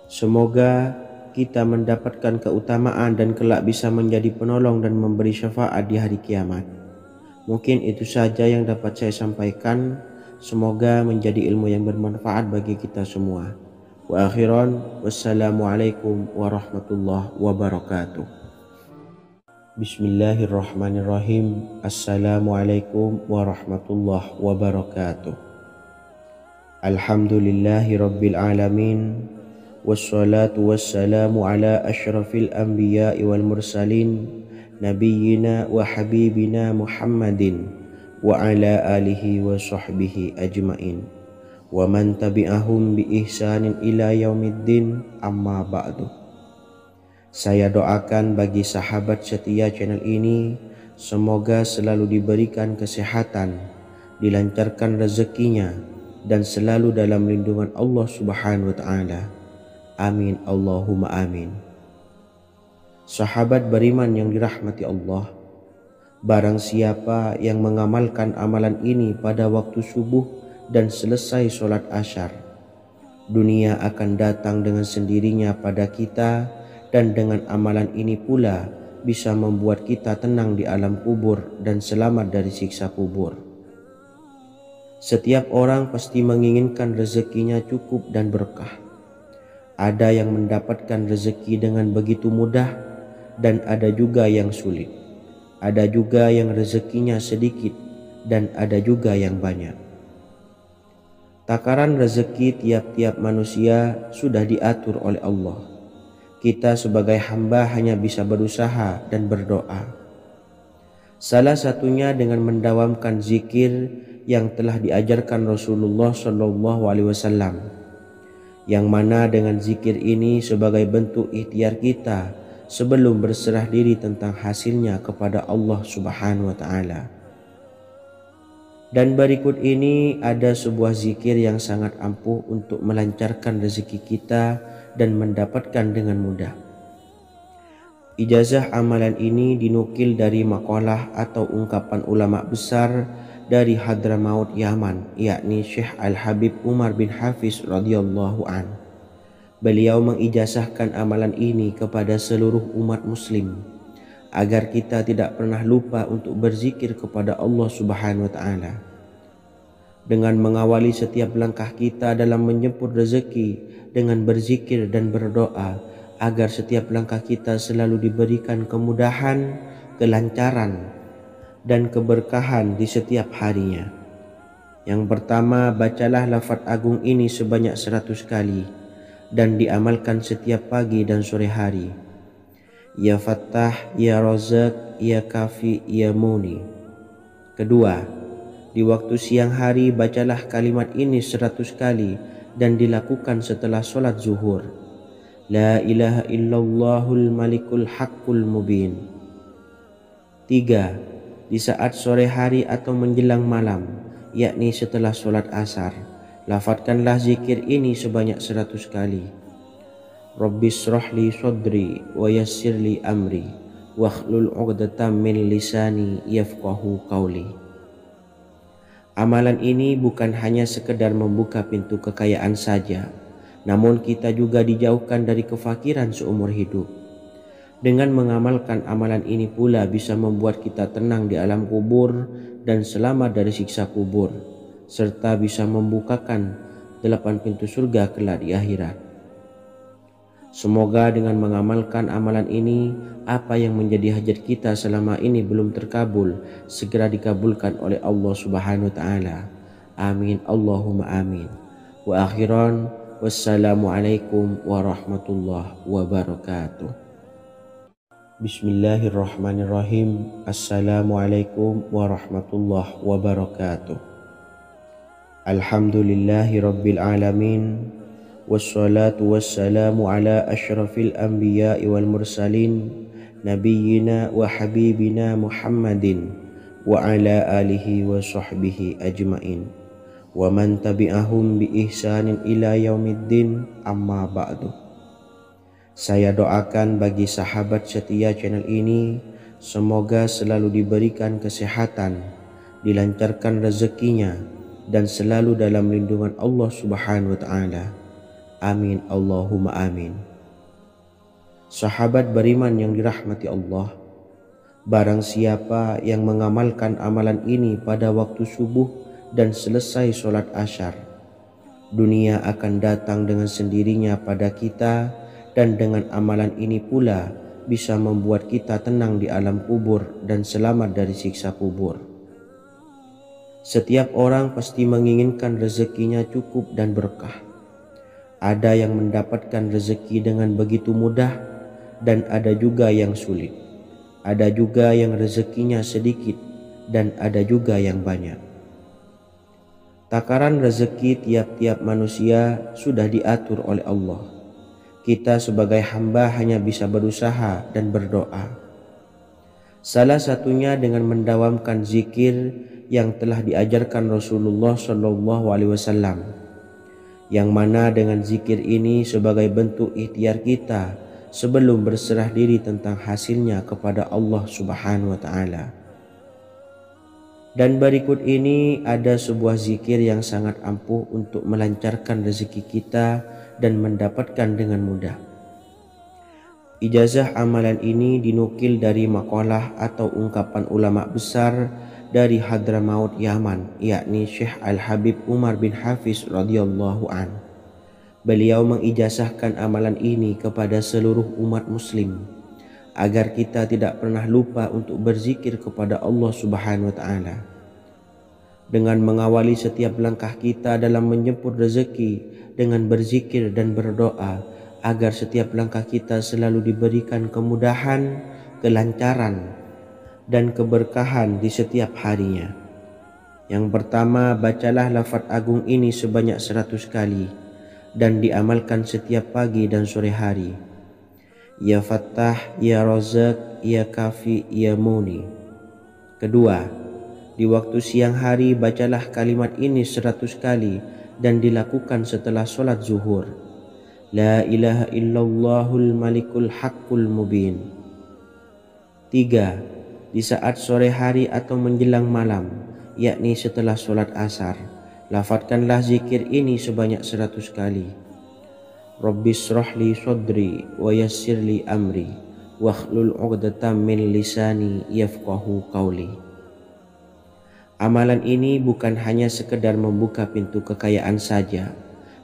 Semoga kita mendapatkan keutamaan dan kelak bisa menjadi penolong dan memberi syafaat di hari kiamat. Mungkin itu saja yang dapat saya sampaikan. Semoga menjadi ilmu yang bermanfaat bagi kita semua. Wa akhiran, wassalamualaikum warahmatullahi wabarakatuh. Bismillahirrahmanirrahim. Assalamualaikum warahmatullahi wabarakatuh. Alhamdulillahi rabbil alamin. Wassalatu wassalamu ala ashrafil anbiya'i wal mursalin, nabiyyina wa habibina Muhammadin wa ala alihi wa sahbihi ajmain wa man tabi'ahum bi ihsanin ila yaumiddin, amma ba'du. Saya doakan bagi sahabat setia channel ini, semoga selalu diberikan kesehatan, dilancarkan rezekinya, dan selalu dalam lindungan Allah Subhanahu wa Ta'ala. Amin Allahumma amin. Sahabat beriman yang dirahmati Allah, barang siapa yang mengamalkan amalan ini pada waktu subuh dan selesai sholat asyar, dunia akan datang dengan sendirinya pada kita, dan dengan amalan ini pula bisa membuat kita tenang di alam kubur dan selamat dari siksa kubur. Setiap orang pasti menginginkan rezekinya cukup dan berkah. Ada yang mendapatkan rezeki dengan begitu mudah dan ada juga yang sulit. Ada juga yang rezekinya sedikit dan ada juga yang banyak. Takaran rezeki tiap-tiap manusia sudah diatur oleh Allah. Kita sebagai hamba hanya bisa berusaha dan berdoa. Salah satunya dengan mendawamkan zikir yang telah diajarkan Rasulullah Shallallahu Alaihi Wasallam, yang mana dengan zikir ini sebagai bentuk ikhtiar kita sebelum berserah diri tentang hasilnya kepada Allah Subhanahu Wa Taala. Dan berikut ini ada sebuah zikir yang sangat ampuh untuk melancarkan rezeki kita dan mendapatkan dengan mudah. Ijazah amalan ini dinukil dari makalah atau ungkapan ulama besar dari Hadramaut Yaman, yakni Syekh Al-Habib Umar bin Hafiz radhiyallahu an. Beliau mengijazahkan amalan ini kepada seluruh umat muslim agar kita tidak pernah lupa untuk berzikir kepada Allah Subhanahu wa Ta'ala. Dengan mengawali setiap langkah kita dalam menjemput rezeki dengan berzikir dan berdoa agar setiap langkah kita selalu diberikan kemudahan, kelancaran, dan keberkahan di setiap harinya. Yang pertama, bacalah lafaz agung ini sebanyak 100 kali dan diamalkan setiap pagi dan sore hari. Ya Fattah, Ya Razak, Ya Kafi, Ya Muni. Kedua, di waktu siang hari bacalah kalimat ini 100 kali dan dilakukan setelah sholat zuhur. La ilaha illallahul malikul haqqul mubin. 3. Di saat sore hari atau menjelang malam, yakni setelah sholat asar, lafadzkanlah zikir ini sebanyak 100 kali. Rabbis shrahli sodri wa yassirli amri wakhlul 'uqdatam min lisani yafqahu qawli. Amalan ini bukan hanya sekedar membuka pintu kekayaan saja, namun kita juga dijauhkan dari kefakiran seumur hidup. Dengan mengamalkan amalan ini pula bisa membuat kita tenang di alam kubur dan selamat dari siksa kubur, serta bisa membukakan 8 pintu surga kelak di akhirat. Semoga dengan mengamalkan amalan ini, apa yang menjadi hajat kita selama ini belum terkabul, segera dikabulkan oleh Allah Subhanahu wa Ta'ala. Amin Allahumma amin. Wa akhiran, wassalamualaikum warahmatullahi wabarakatuh. Bismillahirrahmanirrahim. Assalamualaikum warahmatullahi wabarakatuh. Alhamdulillahi Rabbil Alamin. Wassalatu wassalamu ala ashrafil anbiya'i wal mursalin, nabiyyina wa habibina Muhammadin wa ala alihi wa sahbihi ajmain, wa man tabi'ahum bi ihsanin ila yaumiddin, amma ba'du. Saya doakan bagi sahabat setia channel ini, semoga selalu diberikan kesehatan, dilancarkan rezekinya, dan selalu dalam lindungan Allah Subhanahu wa Ta'ala. Amin Allahumma amin. Sahabat beriman yang dirahmati Allah, barang siapa yang mengamalkan amalan ini pada waktu subuh dan selesai sholat asyar, dunia akan datang dengan sendirinya pada kita, dan dengan amalan ini pula bisa membuat kita tenang di alam kubur dan selamat dari siksa kubur. Setiap orang pasti menginginkan rezekinya cukup dan berkah. Ada yang mendapatkan rezeki dengan begitu mudah, dan ada juga yang sulit. Ada juga yang rezekinya sedikit, dan ada juga yang banyak. Takaran rezeki tiap-tiap manusia sudah diatur oleh Allah. Kita sebagai hamba hanya bisa berusaha dan berdoa. Salah satunya dengan mendawamkan zikir yang telah diajarkan Rasulullah SAW, yang mana dengan zikir ini sebagai bentuk ikhtiar kita sebelum berserah diri tentang hasilnya kepada Allah Subhanahu wa Ta'ala. Dan berikut ini ada sebuah zikir yang sangat ampuh untuk melancarkan rezeki kita dan mendapatkan dengan mudah. Ijazah amalan ini dinukil dari makalah atau ungkapan ulama besar dari Hadramaut Yaman, yakni Syekh Al-Habib Umar bin Hafiz radhiyallahu an. Beliau mengijazahkan amalan ini kepada seluruh umat muslim agar kita tidak pernah lupa untuk berzikir kepada Allah Subhanahu wa Ta'ala. Dengan mengawali setiap langkah kita dalam menjemput rezeki dengan berzikir dan berdoa agar setiap langkah kita selalu diberikan kemudahan, kelancaran, dan keberkahan di setiap harinya. Yang pertama, bacalah lafaz agung ini sebanyak 100 kali dan diamalkan setiap pagi dan sore hari. Ya Fattah, Ya Razak, Ya Kafi, Ya Muni. Kedua, di waktu siang hari bacalah kalimat ini 100 kali dan dilakukan setelah sholat zuhur. La ilaha illallahul malikul haqqul mubin. Tiga, di saat sore hari atau menjelang malam, yakni setelah sholat asar, lafadzkanlah zikir ini sebanyak 100 kali. Rabbishrahli sodri wa yassirli amri wakhlul 'uqdatam min lisani yafqahu qawli. Amalan ini bukan hanya sekedar membuka pintu kekayaan saja,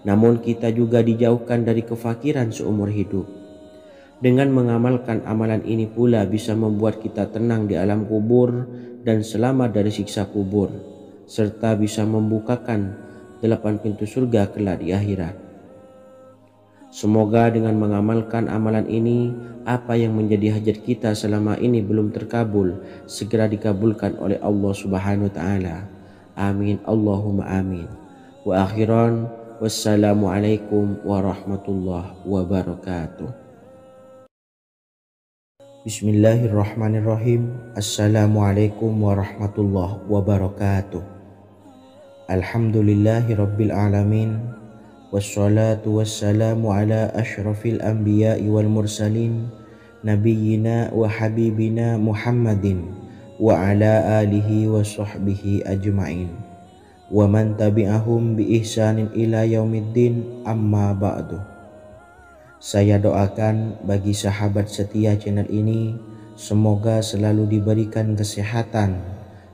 namun kita juga dijauhkan dari kefakiran seumur hidup. Dengan mengamalkan amalan ini pula bisa membuat kita tenang di alam kubur dan selamat dari siksa kubur, serta bisa membukakan 8 pintu surga kelak di akhirat. Semoga dengan mengamalkan amalan ini, apa yang menjadi hajat kita selama ini belum terkabul, segera dikabulkan oleh Allah Subhanahu wa Ta'ala. Amin Allahumma amin. Wa akhiran, wassalamualaikum warahmatullahi wabarakatuh. Bismillahirrahmanirrahim. Assalamualaikum warahmatullahi wabarakatuh. Alhamdulillahi Rabbil Alamin. Wassalatu wassalamu ala ashrafil anbiya'i wal mursalin, nabiyyina wa habibina Muhammadin wa ala alihi wa sahbihi ajmain, wa man tabi'ahum bi ihsanin ila yaumiddin, amma ba'du. Saya doakan bagi sahabat setia channel ini, semoga selalu diberikan kesehatan,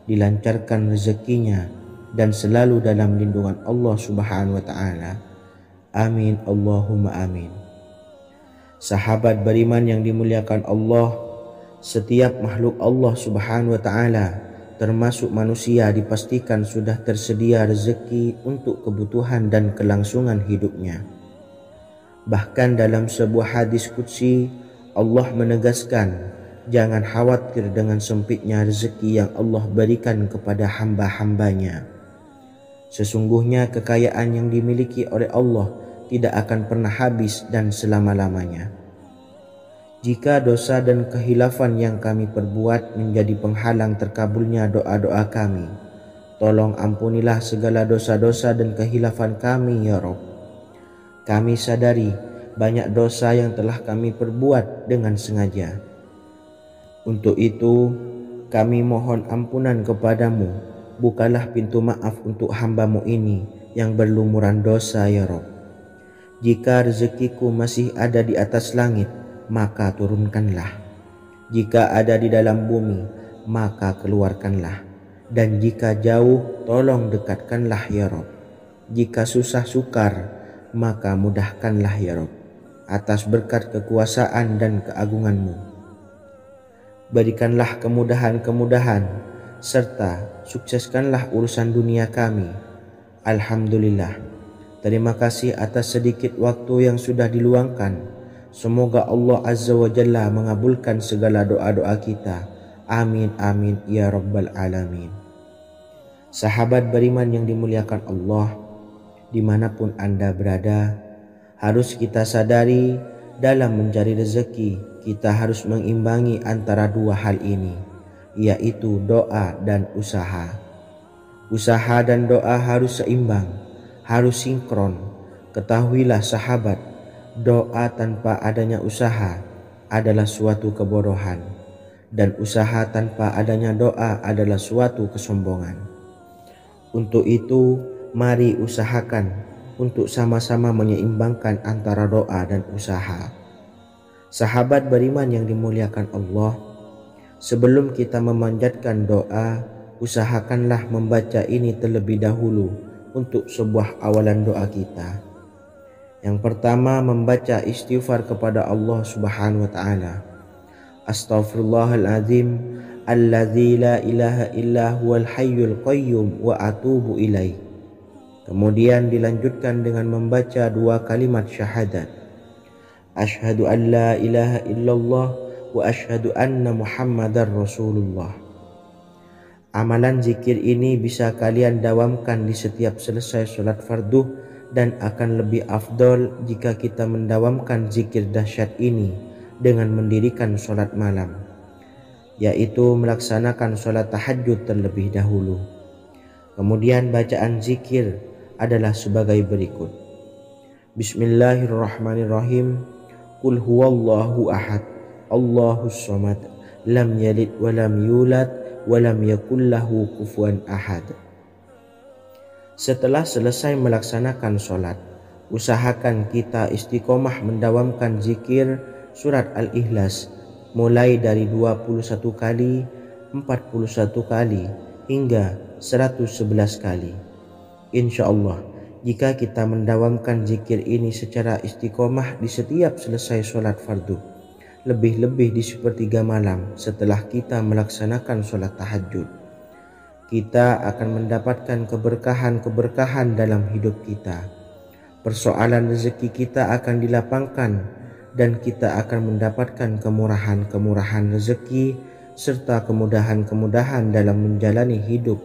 dilancarkan rezekinya, dan selalu dalam lindungan Allah Subhanahu wa Ta'ala. Amin Allahumma amin. Sahabat beriman yang dimuliakan Allah, setiap makhluk Allah Subhanahu wa Ta'ala termasuk manusia dipastikan sudah tersedia rezeki untuk kebutuhan dan kelangsungan hidupnya. Bahkan dalam sebuah hadis qudsi, Allah menegaskan, jangan khawatir dengan sempitnya rezeki yang Allah berikan kepada hamba-hambanya. Sesungguhnya kekayaan yang dimiliki oleh Allah tidak akan pernah habis dan selama-lamanya. Jika dosa dan kehilafan yang kami perbuat menjadi penghalang terkabulnya doa-doa kami, tolong ampunilah segala dosa-dosa dan kehilafan kami ya Rabb. Kami sadari banyak dosa yang telah kami perbuat dengan sengaja. Untuk itu, kami mohon ampunan kepadamu. Bukalah pintu maaf untuk hamba-Mu ini yang berlumuran dosa ya Rabb. Jika rezekiku masih ada di atas langit, maka turunkanlah. Jika ada di dalam bumi, maka keluarkanlah. Dan jika jauh, tolong dekatkanlah ya Rabb. Jika susah sukar, maka mudahkanlah ya Rabb, atas berkat kekuasaan dan keagungan-Mu. Berikanlah kemudahan-kemudahan, serta sukseskanlah urusan dunia kami. Alhamdulillah. Terima kasih atas sedikit waktu yang sudah diluangkan. Semoga Allah Azza wa Jalla mengabulkan segala doa-doa kita. Amin amin ya Rabbal Alamin. Sahabat beriman yang dimuliakan Allah, dimanapun Anda berada, harus kita sadari dalam mencari rezeki kita harus mengimbangi antara dua hal ini, yaitu doa dan usaha. Usaha dan doa harus seimbang, harus sinkron. Ketahuilah sahabat, doa tanpa adanya usaha adalah suatu kebodohan, dan usaha tanpa adanya doa adalah suatu kesombongan. Untuk itu, mari usahakan untuk sama-sama menyeimbangkan antara doa dan usaha. Sahabat beriman yang dimuliakan Allah, sebelum kita memanjatkan doa, usahakanlah membaca ini terlebih dahulu untuk sebuah awalan doa kita. Yang pertama, membaca istighfar kepada Allah Subhanahu wa taala. Astaghfirullahaladzim alladzi la ilaha illa huwal hayyul qayyum wa atubu ilaih. Kemudian dilanjutkan dengan membaca dua kalimat syahadat. Asyhadu an la ilaha illallah wa asyhadu anna Muhammadar Rasulullah. Amalan zikir ini bisa kalian dawamkan di setiap selesai sholat fardu, dan akan lebih afdol jika kita mendawamkan zikir dahsyat ini dengan mendirikan sholat malam, yaitu melaksanakan sholat tahajud terlebih dahulu. Kemudian bacaan zikir adalah sebagai berikut. Bismillahirrahmanirrahim. Qul huwallahu ahad, Allahus samad, lam yalid wa lam yulad wa lam yakul lahu kufuwan ahad. Setelah selesai melaksanakan sholat, usahakan kita istiqomah mendawamkan zikir surat Al-Ikhlas mulai dari 21 kali, 41 kali, hingga 111 kali. Insya Allah, jika kita mendawamkan zikir ini secara istiqomah di setiap selesai sholat fardu, lebih-lebih di sepertiga malam setelah kita melaksanakan sholat tahajud, kita akan mendapatkan keberkahan-keberkahan dalam hidup kita. Persoalan rezeki kita akan dilapangkan, dan kita akan mendapatkan kemurahan-kemurahan rezeki serta kemudahan-kemudahan dalam menjalani hidup.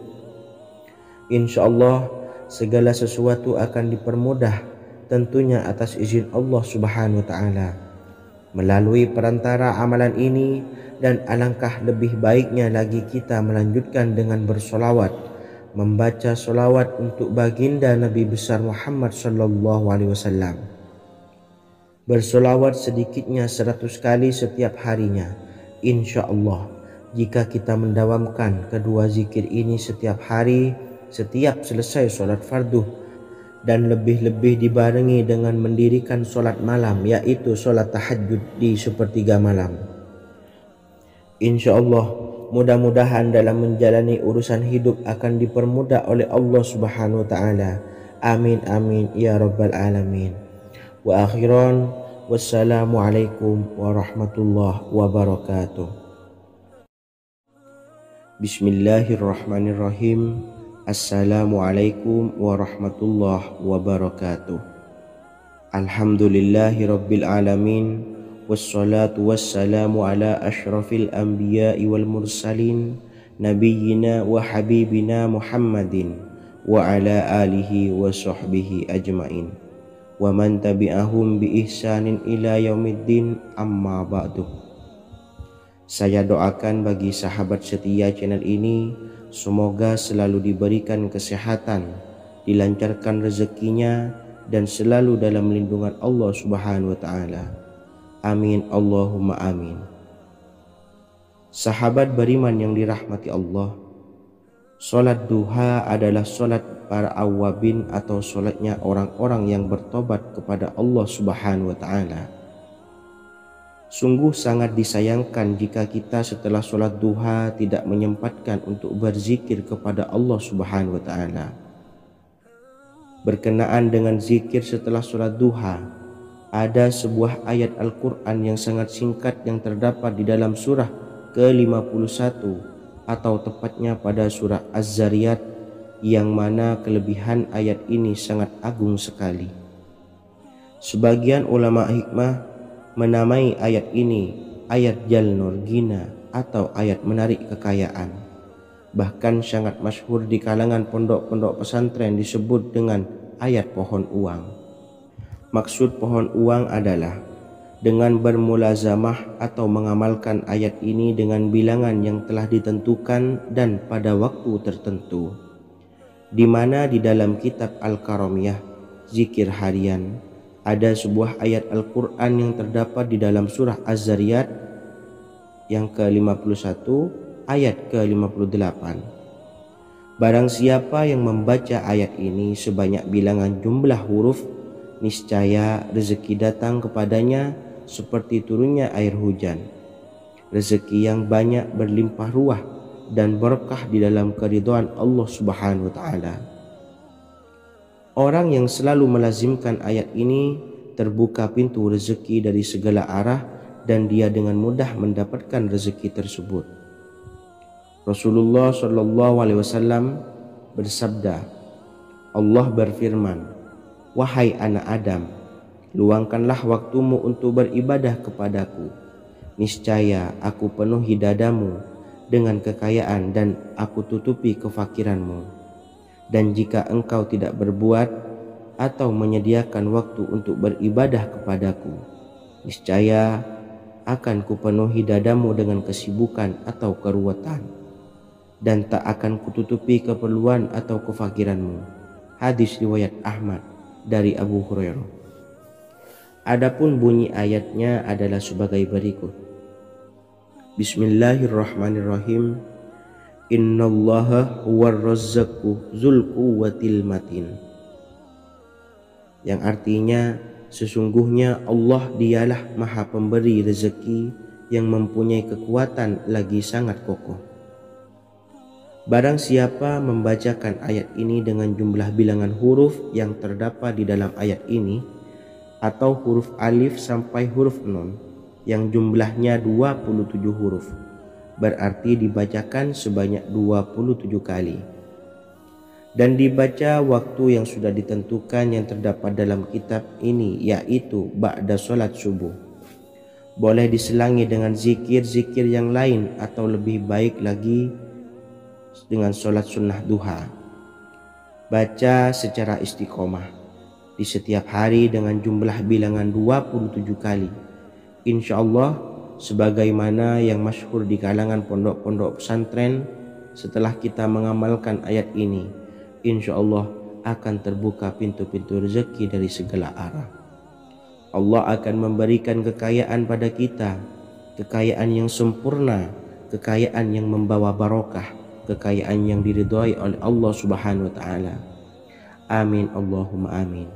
Insya Allah, segala sesuatu akan dipermudah, tentunya atas izin Allah Subhanahu wa taala. Melalui perantara amalan ini, dan alangkah lebih baiknya lagi kita melanjutkan dengan bersolawat, membaca solawat untuk baginda Nabi besar Muhammad sallallahu alaihi wasallam. Bersolawat sedikitnya 100 kali setiap harinya. Insya Allah, jika kita mendawamkan kedua zikir ini setiap hari, setiap selesai sholat fardu, dan lebih-lebih dibarengi dengan mendirikan sholat malam, yaitu sholat tahajud di sepertiga malam, insya Allah, mudah-mudahan dalam menjalani urusan hidup akan dipermudah oleh Allah Subhanahu wa taala. Amin amin ya Rabbal Alamin. Wa akhiran, wassalamualaikum warahmatullahi wabarakatuh. Bismillahirrahmanirrahim. Assalamualaikum warahmatullahi wabarakatuh. Alhamdulillahi rabbil alamin, wassalatu wassalamu ala ashrafil anbiya'i wal mursalin, nabiyyina wa habibina Muhammadin wa ala alihi wa sahbihi ajmain wa man tabi'ahum bi ihsanin ila yaumiddin, amma ba'du. Saya doakan bagi sahabat setia channel ini, semoga selalu diberikan kesehatan, dilancarkan rezekinya, dan selalu dalam lindungan Allah Subhanahu wa ta'ala. Amin Allahumma amin. Sahabat beriman yang dirahmati Allah, solat duha adalah solat para awabin atau solatnya orang-orang yang bertobat kepada Allah Subhanahu wa ta'ala. Sungguh sangat disayangkan jika kita setelah solat duha tidak menyempatkan untuk berzikir kepada Allah Subhanahu wa ta'ala. Berkenaan dengan zikir setelah solat duha, ada sebuah ayat Al-Quran yang sangat singkat yang terdapat di dalam surah ke-51 atau tepatnya pada surah Az-Zariyat, yang mana kelebihan ayat ini sangat agung sekali. Sebagian ulama hikmah menamai ayat ini ayat Jalnur Gina atau ayat menarik kekayaan. Bahkan sangat masyhur di kalangan pondok-pondok pesantren disebut dengan ayat pohon uang. Maksud pohon uang adalah dengan bermulazamah atau mengamalkan ayat ini dengan bilangan yang telah ditentukan dan pada waktu tertentu, di mana di dalam kitab Al-Karamiyah zikir harian ada sebuah ayat Al-Quran yang terdapat di dalam surah Az-Zariyat yang ke-51 ayat ke-58. Barang siapa yang membaca ayat ini sebanyak bilangan jumlah huruf, niscaya rezeki datang kepadanya seperti turunnya air hujan, rezeki yang banyak berlimpah ruah dan berkah di dalam keridhaan Allah Subhanahu wa ta'ala. Orang yang selalu melazimkan ayat ini terbuka pintu rezeki dari segala arah dan dia dengan mudah mendapatkan rezeki tersebut. Rasulullah SAW bersabda, Allah berfirman, "Wahai anak Adam, luangkanlah waktumu untuk beribadah kepadaku. Niscaya aku penuhi dadamu dengan kekayaan dan aku tutupi kefakiranmu. Dan jika engkau tidak berbuat atau menyediakan waktu untuk beribadah kepadaku, niscaya akan kupenuhi dadamu dengan kesibukan atau keruwetan, dan tak akan kututupi keperluan atau kefakiranmu." Hadis riwayat Ahmad dari Abu Hurairah. Adapun bunyi ayatnya adalah sebagai berikut. Bismillahirrahmanirrahim. Innallaha huwar razzaqu dzul quwwatil matin. Yang artinya, sesungguhnya Allah dialah maha pemberi rezeki yang mempunyai kekuatan lagi sangat kokoh. Barang siapa membacakan ayat ini dengan jumlah bilangan huruf yang terdapat di dalam ayat ini, atau huruf alif sampai huruf nun yang jumlahnya 27 huruf, berarti dibacakan sebanyak 27 kali, dan dibaca waktu yang sudah ditentukan yang terdapat dalam kitab ini, yaitu ba'da sholat subuh. Boleh diselangi dengan zikir-zikir yang lain atau lebih baik lagi dengan sholat sunnah duha. Baca secara istiqomah di setiap hari dengan jumlah bilangan 27 kali. Insya Allah, sebagaimana yang masyhur di kalangan pondok-pondok pesantren, setelah kita mengamalkan ayat ini, insya Allah akan terbuka pintu-pintu rezeki dari segala arah. Allah akan memberikan kekayaan pada kita, kekayaan yang sempurna, kekayaan yang membawa barokah, kekayaan yang diridhai oleh Allah Subhanahu wa ta'ala. Amin Allahumma amin.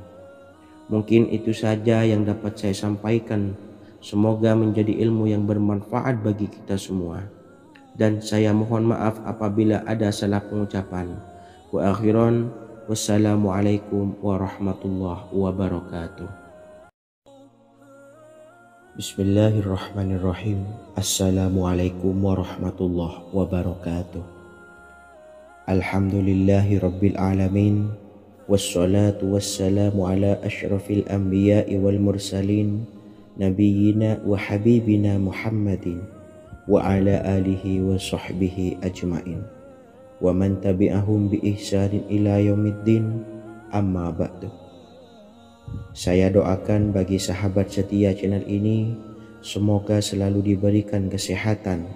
Mungkin itu saja yang dapat saya sampaikan. Semoga menjadi ilmu yang bermanfaat bagi kita semua. Dan saya mohon maaf apabila ada salah pengucapan. Wa akhiran, wassalamualaikum warahmatullahi wabarakatuh. Bismillahirrahmanirrahim. Assalamualaikum warahmatullahi wabarakatuh. Alhamdulillahi rabbil alamin. Wassalatu wassalamu ala asyrafil anbiya'i wal mursalin, nabiyyina wa habibina Muhammadin wa ala alihi wa sahbihi ajmain. wa man tabi'ahum bi ihsanin ila yaumiddin, amma ba'du. Saya doakan bagi sahabat setia channel ini, semoga selalu diberikan kesehatan,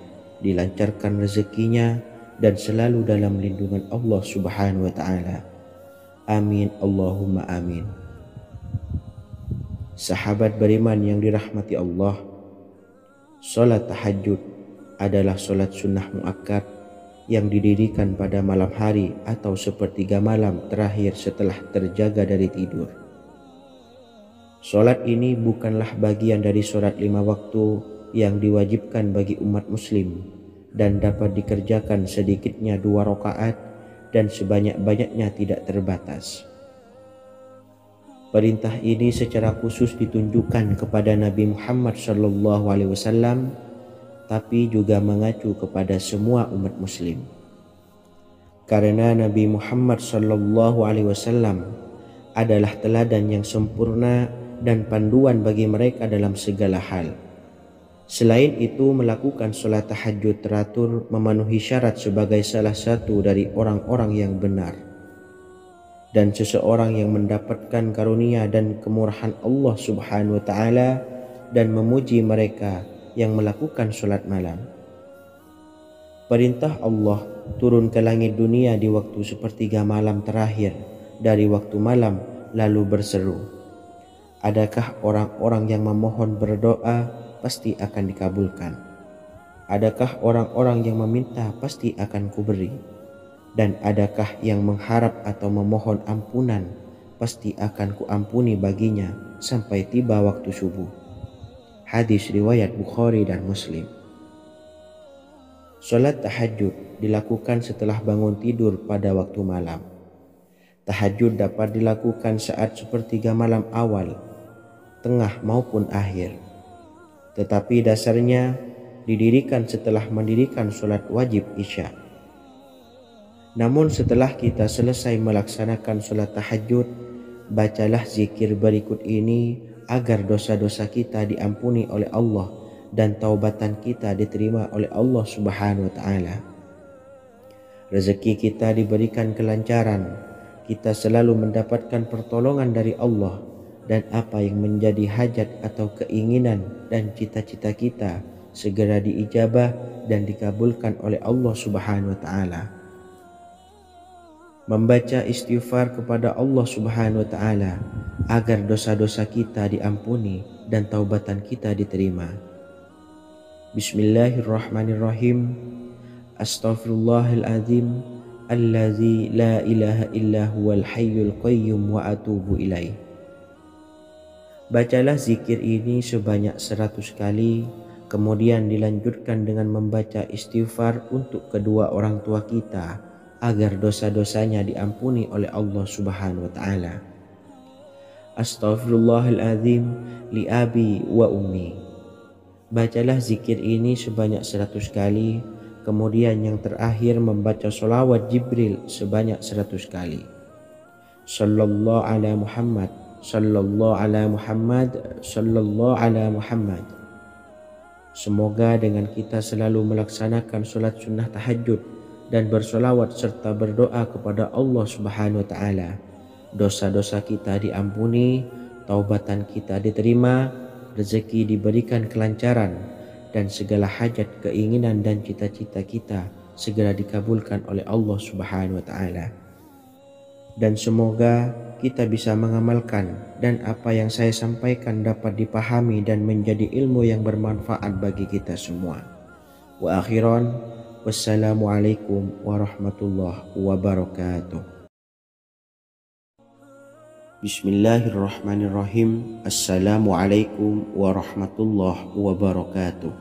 dilancarkan rezekinya, dan selalu dalam lindungan Allah Subhanahu wa Ta'ala. Amin Allahumma amin. Sahabat beriman yang dirahmati Allah, salat tahajud adalah salat sunnah muakkad yang didirikan pada malam hari atau sepertiga malam terakhir setelah terjaga dari tidur. Salat ini bukanlah bagian dari salat 5 waktu yang diwajibkan bagi umat muslim dan dapat dikerjakan sedikitnya 2 rakaat dan sebanyak-banyaknya tidak terbatas. Perintah ini secara khusus ditunjukkan kepada Nabi Muhammad SAW, tapi juga mengacu kepada semua umat muslim. Karena Nabi Muhammad SAW adalah teladan yang sempurna dan panduan bagi mereka dalam segala hal. Selain itu, melakukan sholat tahajud teratur memenuhi syarat sebagai salah satu dari orang-orang yang benar. Dan seseorang yang mendapatkan karunia dan kemurahan Allah Subhanahu wa Ta'ala dan memuji mereka yang melakukan sholat malam. Perintah Allah turun ke langit dunia di waktu sepertiga malam terakhir dari waktu malam, lalu berseru, adakah orang-orang yang memohon berdoa pasti akan dikabulkan? Adakah orang-orang yang meminta pasti akan kuberi? Dan adakah yang mengharap atau memohon ampunan pasti akan kuampuni baginya sampai tiba waktu subuh. Hadis riwayat Bukhari dan Muslim. Salat tahajud dilakukan setelah bangun tidur pada waktu malam. Tahajud dapat dilakukan saat sepertiga malam awal, tengah maupun akhir. Tetapi dasarnya didirikan setelah mendirikan sholat wajib isya. Namun setelah kita selesai melaksanakan sholat tahajud, bacalah zikir berikut ini agar dosa-dosa kita diampuni oleh Allah dan taubatan kita diterima oleh Allah Subhanahu wa Ta'ala. Rezeki kita diberikan kelancaran, kita selalu mendapatkan pertolongan dari Allah, dan apa yang menjadi hajat atau keinginan dan cita-cita kita segera diijabah dan dikabulkan oleh Allah Subhanahu wa Ta'ala. Membaca istighfar kepada Allah Subhanahu wa Ta'ala agar dosa-dosa kita diampuni dan taubatan kita diterima. Bismillahirrahmanirrahim. Astaghfirullahaladzim allazi la ilaha illa huwal hayyul qayyum wa atubu ilaih. Bacalah zikir ini sebanyak 100 kali, kemudian dilanjutkan dengan membaca istighfar untuk kedua orang tua kita agar dosa-dosanya diampuni oleh Allah Subhanahu wa Ta'ala. Astaghfirullahaladzim li abi wa ummi. Bacalah zikir ini sebanyak 100 kali, kemudian yang terakhir membaca sholawat Jibril sebanyak 100 kali. Sallallahu ala Muhammad, sallallahu ala Muhammad, sallallahu ala Muhammad. Semoga dengan kita selalu melaksanakan sholat sunnah tahajud dan bersolawat serta berdoa kepada Allah Subhanahu wa Ta'ala, dosa-dosa kita diampuni, taubatan kita diterima, rezeki diberikan kelancaran, dan segala hajat, keinginan dan cita-cita kita segera dikabulkan oleh Allah Subhanahu wa Ta'ala. Dan semoga kita bisa mengamalkan dan apa yang saya sampaikan dapat dipahami dan menjadi ilmu yang bermanfaat bagi kita semua. Wa akhiran, wassalamualaikum warahmatullahi wabarakatuh. Bismillahirrahmanirrahim. Assalamualaikum warahmatullahi wabarakatuh.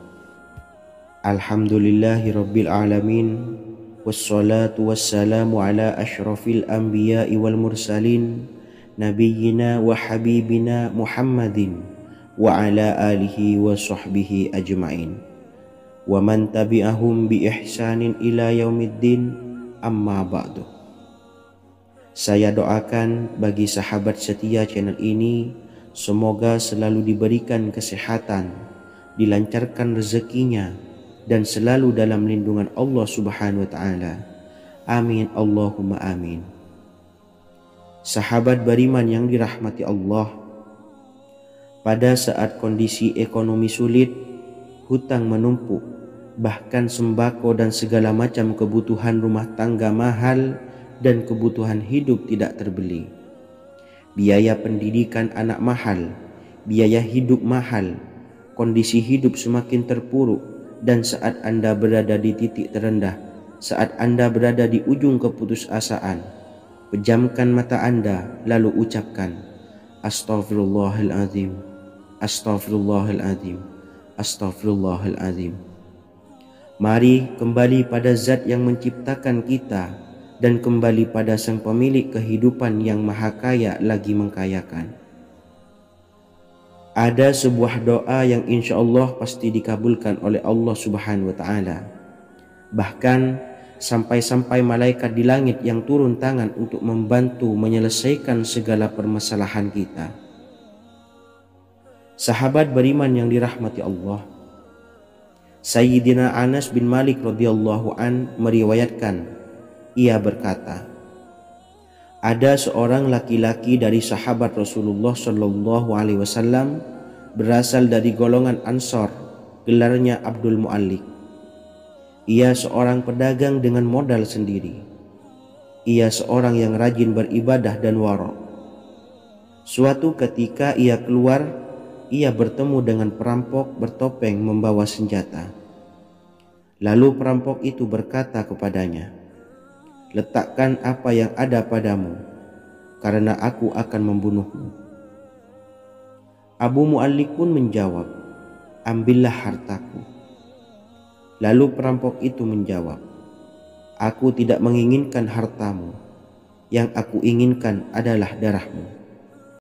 Alhamdulillahi rabbil alamin, wassalatu wassalamu ala ashrafil anbiya'i wal mursalin, nabiyyina wa habibina Muhammadin wa ala alihi wa sahbihi ajma'in, wa man tabi'ahum bi ihsanin ila yaumiddin, amma ba'du. Saya doakan bagi sahabat setia channel ini, semoga selalu diberikan kesehatan, dilancarkan rezekinya, dan selalu dalam lindungan Allah Subhanahu wa Ta'ala. Amin Allahumma amin. Sahabat beriman yang dirahmati Allah, pada saat kondisi ekonomi sulit, hutang menumpuk, bahkan sembako dan segala macam kebutuhan rumah tangga mahal dan kebutuhan hidup tidak terbeli. Biaya pendidikan anak mahal, biaya hidup mahal, kondisi hidup semakin terpuruk, dan saat Anda berada di titik terendah, saat Anda berada di ujung keputusasaan, pejamkan mata Anda lalu ucapkan, Astaghfirullahaladzim, Astaghfirullahaladzim, Astaghfirullahaladzim. Mari kembali pada Zat yang menciptakan kita dan kembali pada Sang Pemilik kehidupan yang maha kaya lagi mengkayakan. Ada sebuah doa yang insya Allah pasti dikabulkan oleh Allah Subhanahu wa Ta'ala. Bahkan sampai-sampai malaikat di langit yang turun tangan untuk membantu menyelesaikan segala permasalahan kita. Sahabat beriman yang dirahmati Allah, Sayyidina Anas bin Malik radhiyallahu an meriwayatkan, ia berkata, ada seorang laki-laki dari sahabat Rasulullah Shallallahu Alaihi Wasallam berasal dari golongan Ansor, gelarnya Abdul Mu'allik. Ia seorang pedagang dengan modal sendiri. Ia seorang yang rajin beribadah dan wara'. Suatu ketika ia keluar, ia bertemu dengan perampok bertopeng membawa senjata. Lalu perampok itu berkata kepadanya, letakkan apa yang ada padamu, karena aku akan membunuhmu. Abu Mu'allik pun menjawab, ambillah hartaku. Lalu perampok itu menjawab, aku tidak menginginkan hartamu, yang aku inginkan adalah darahmu.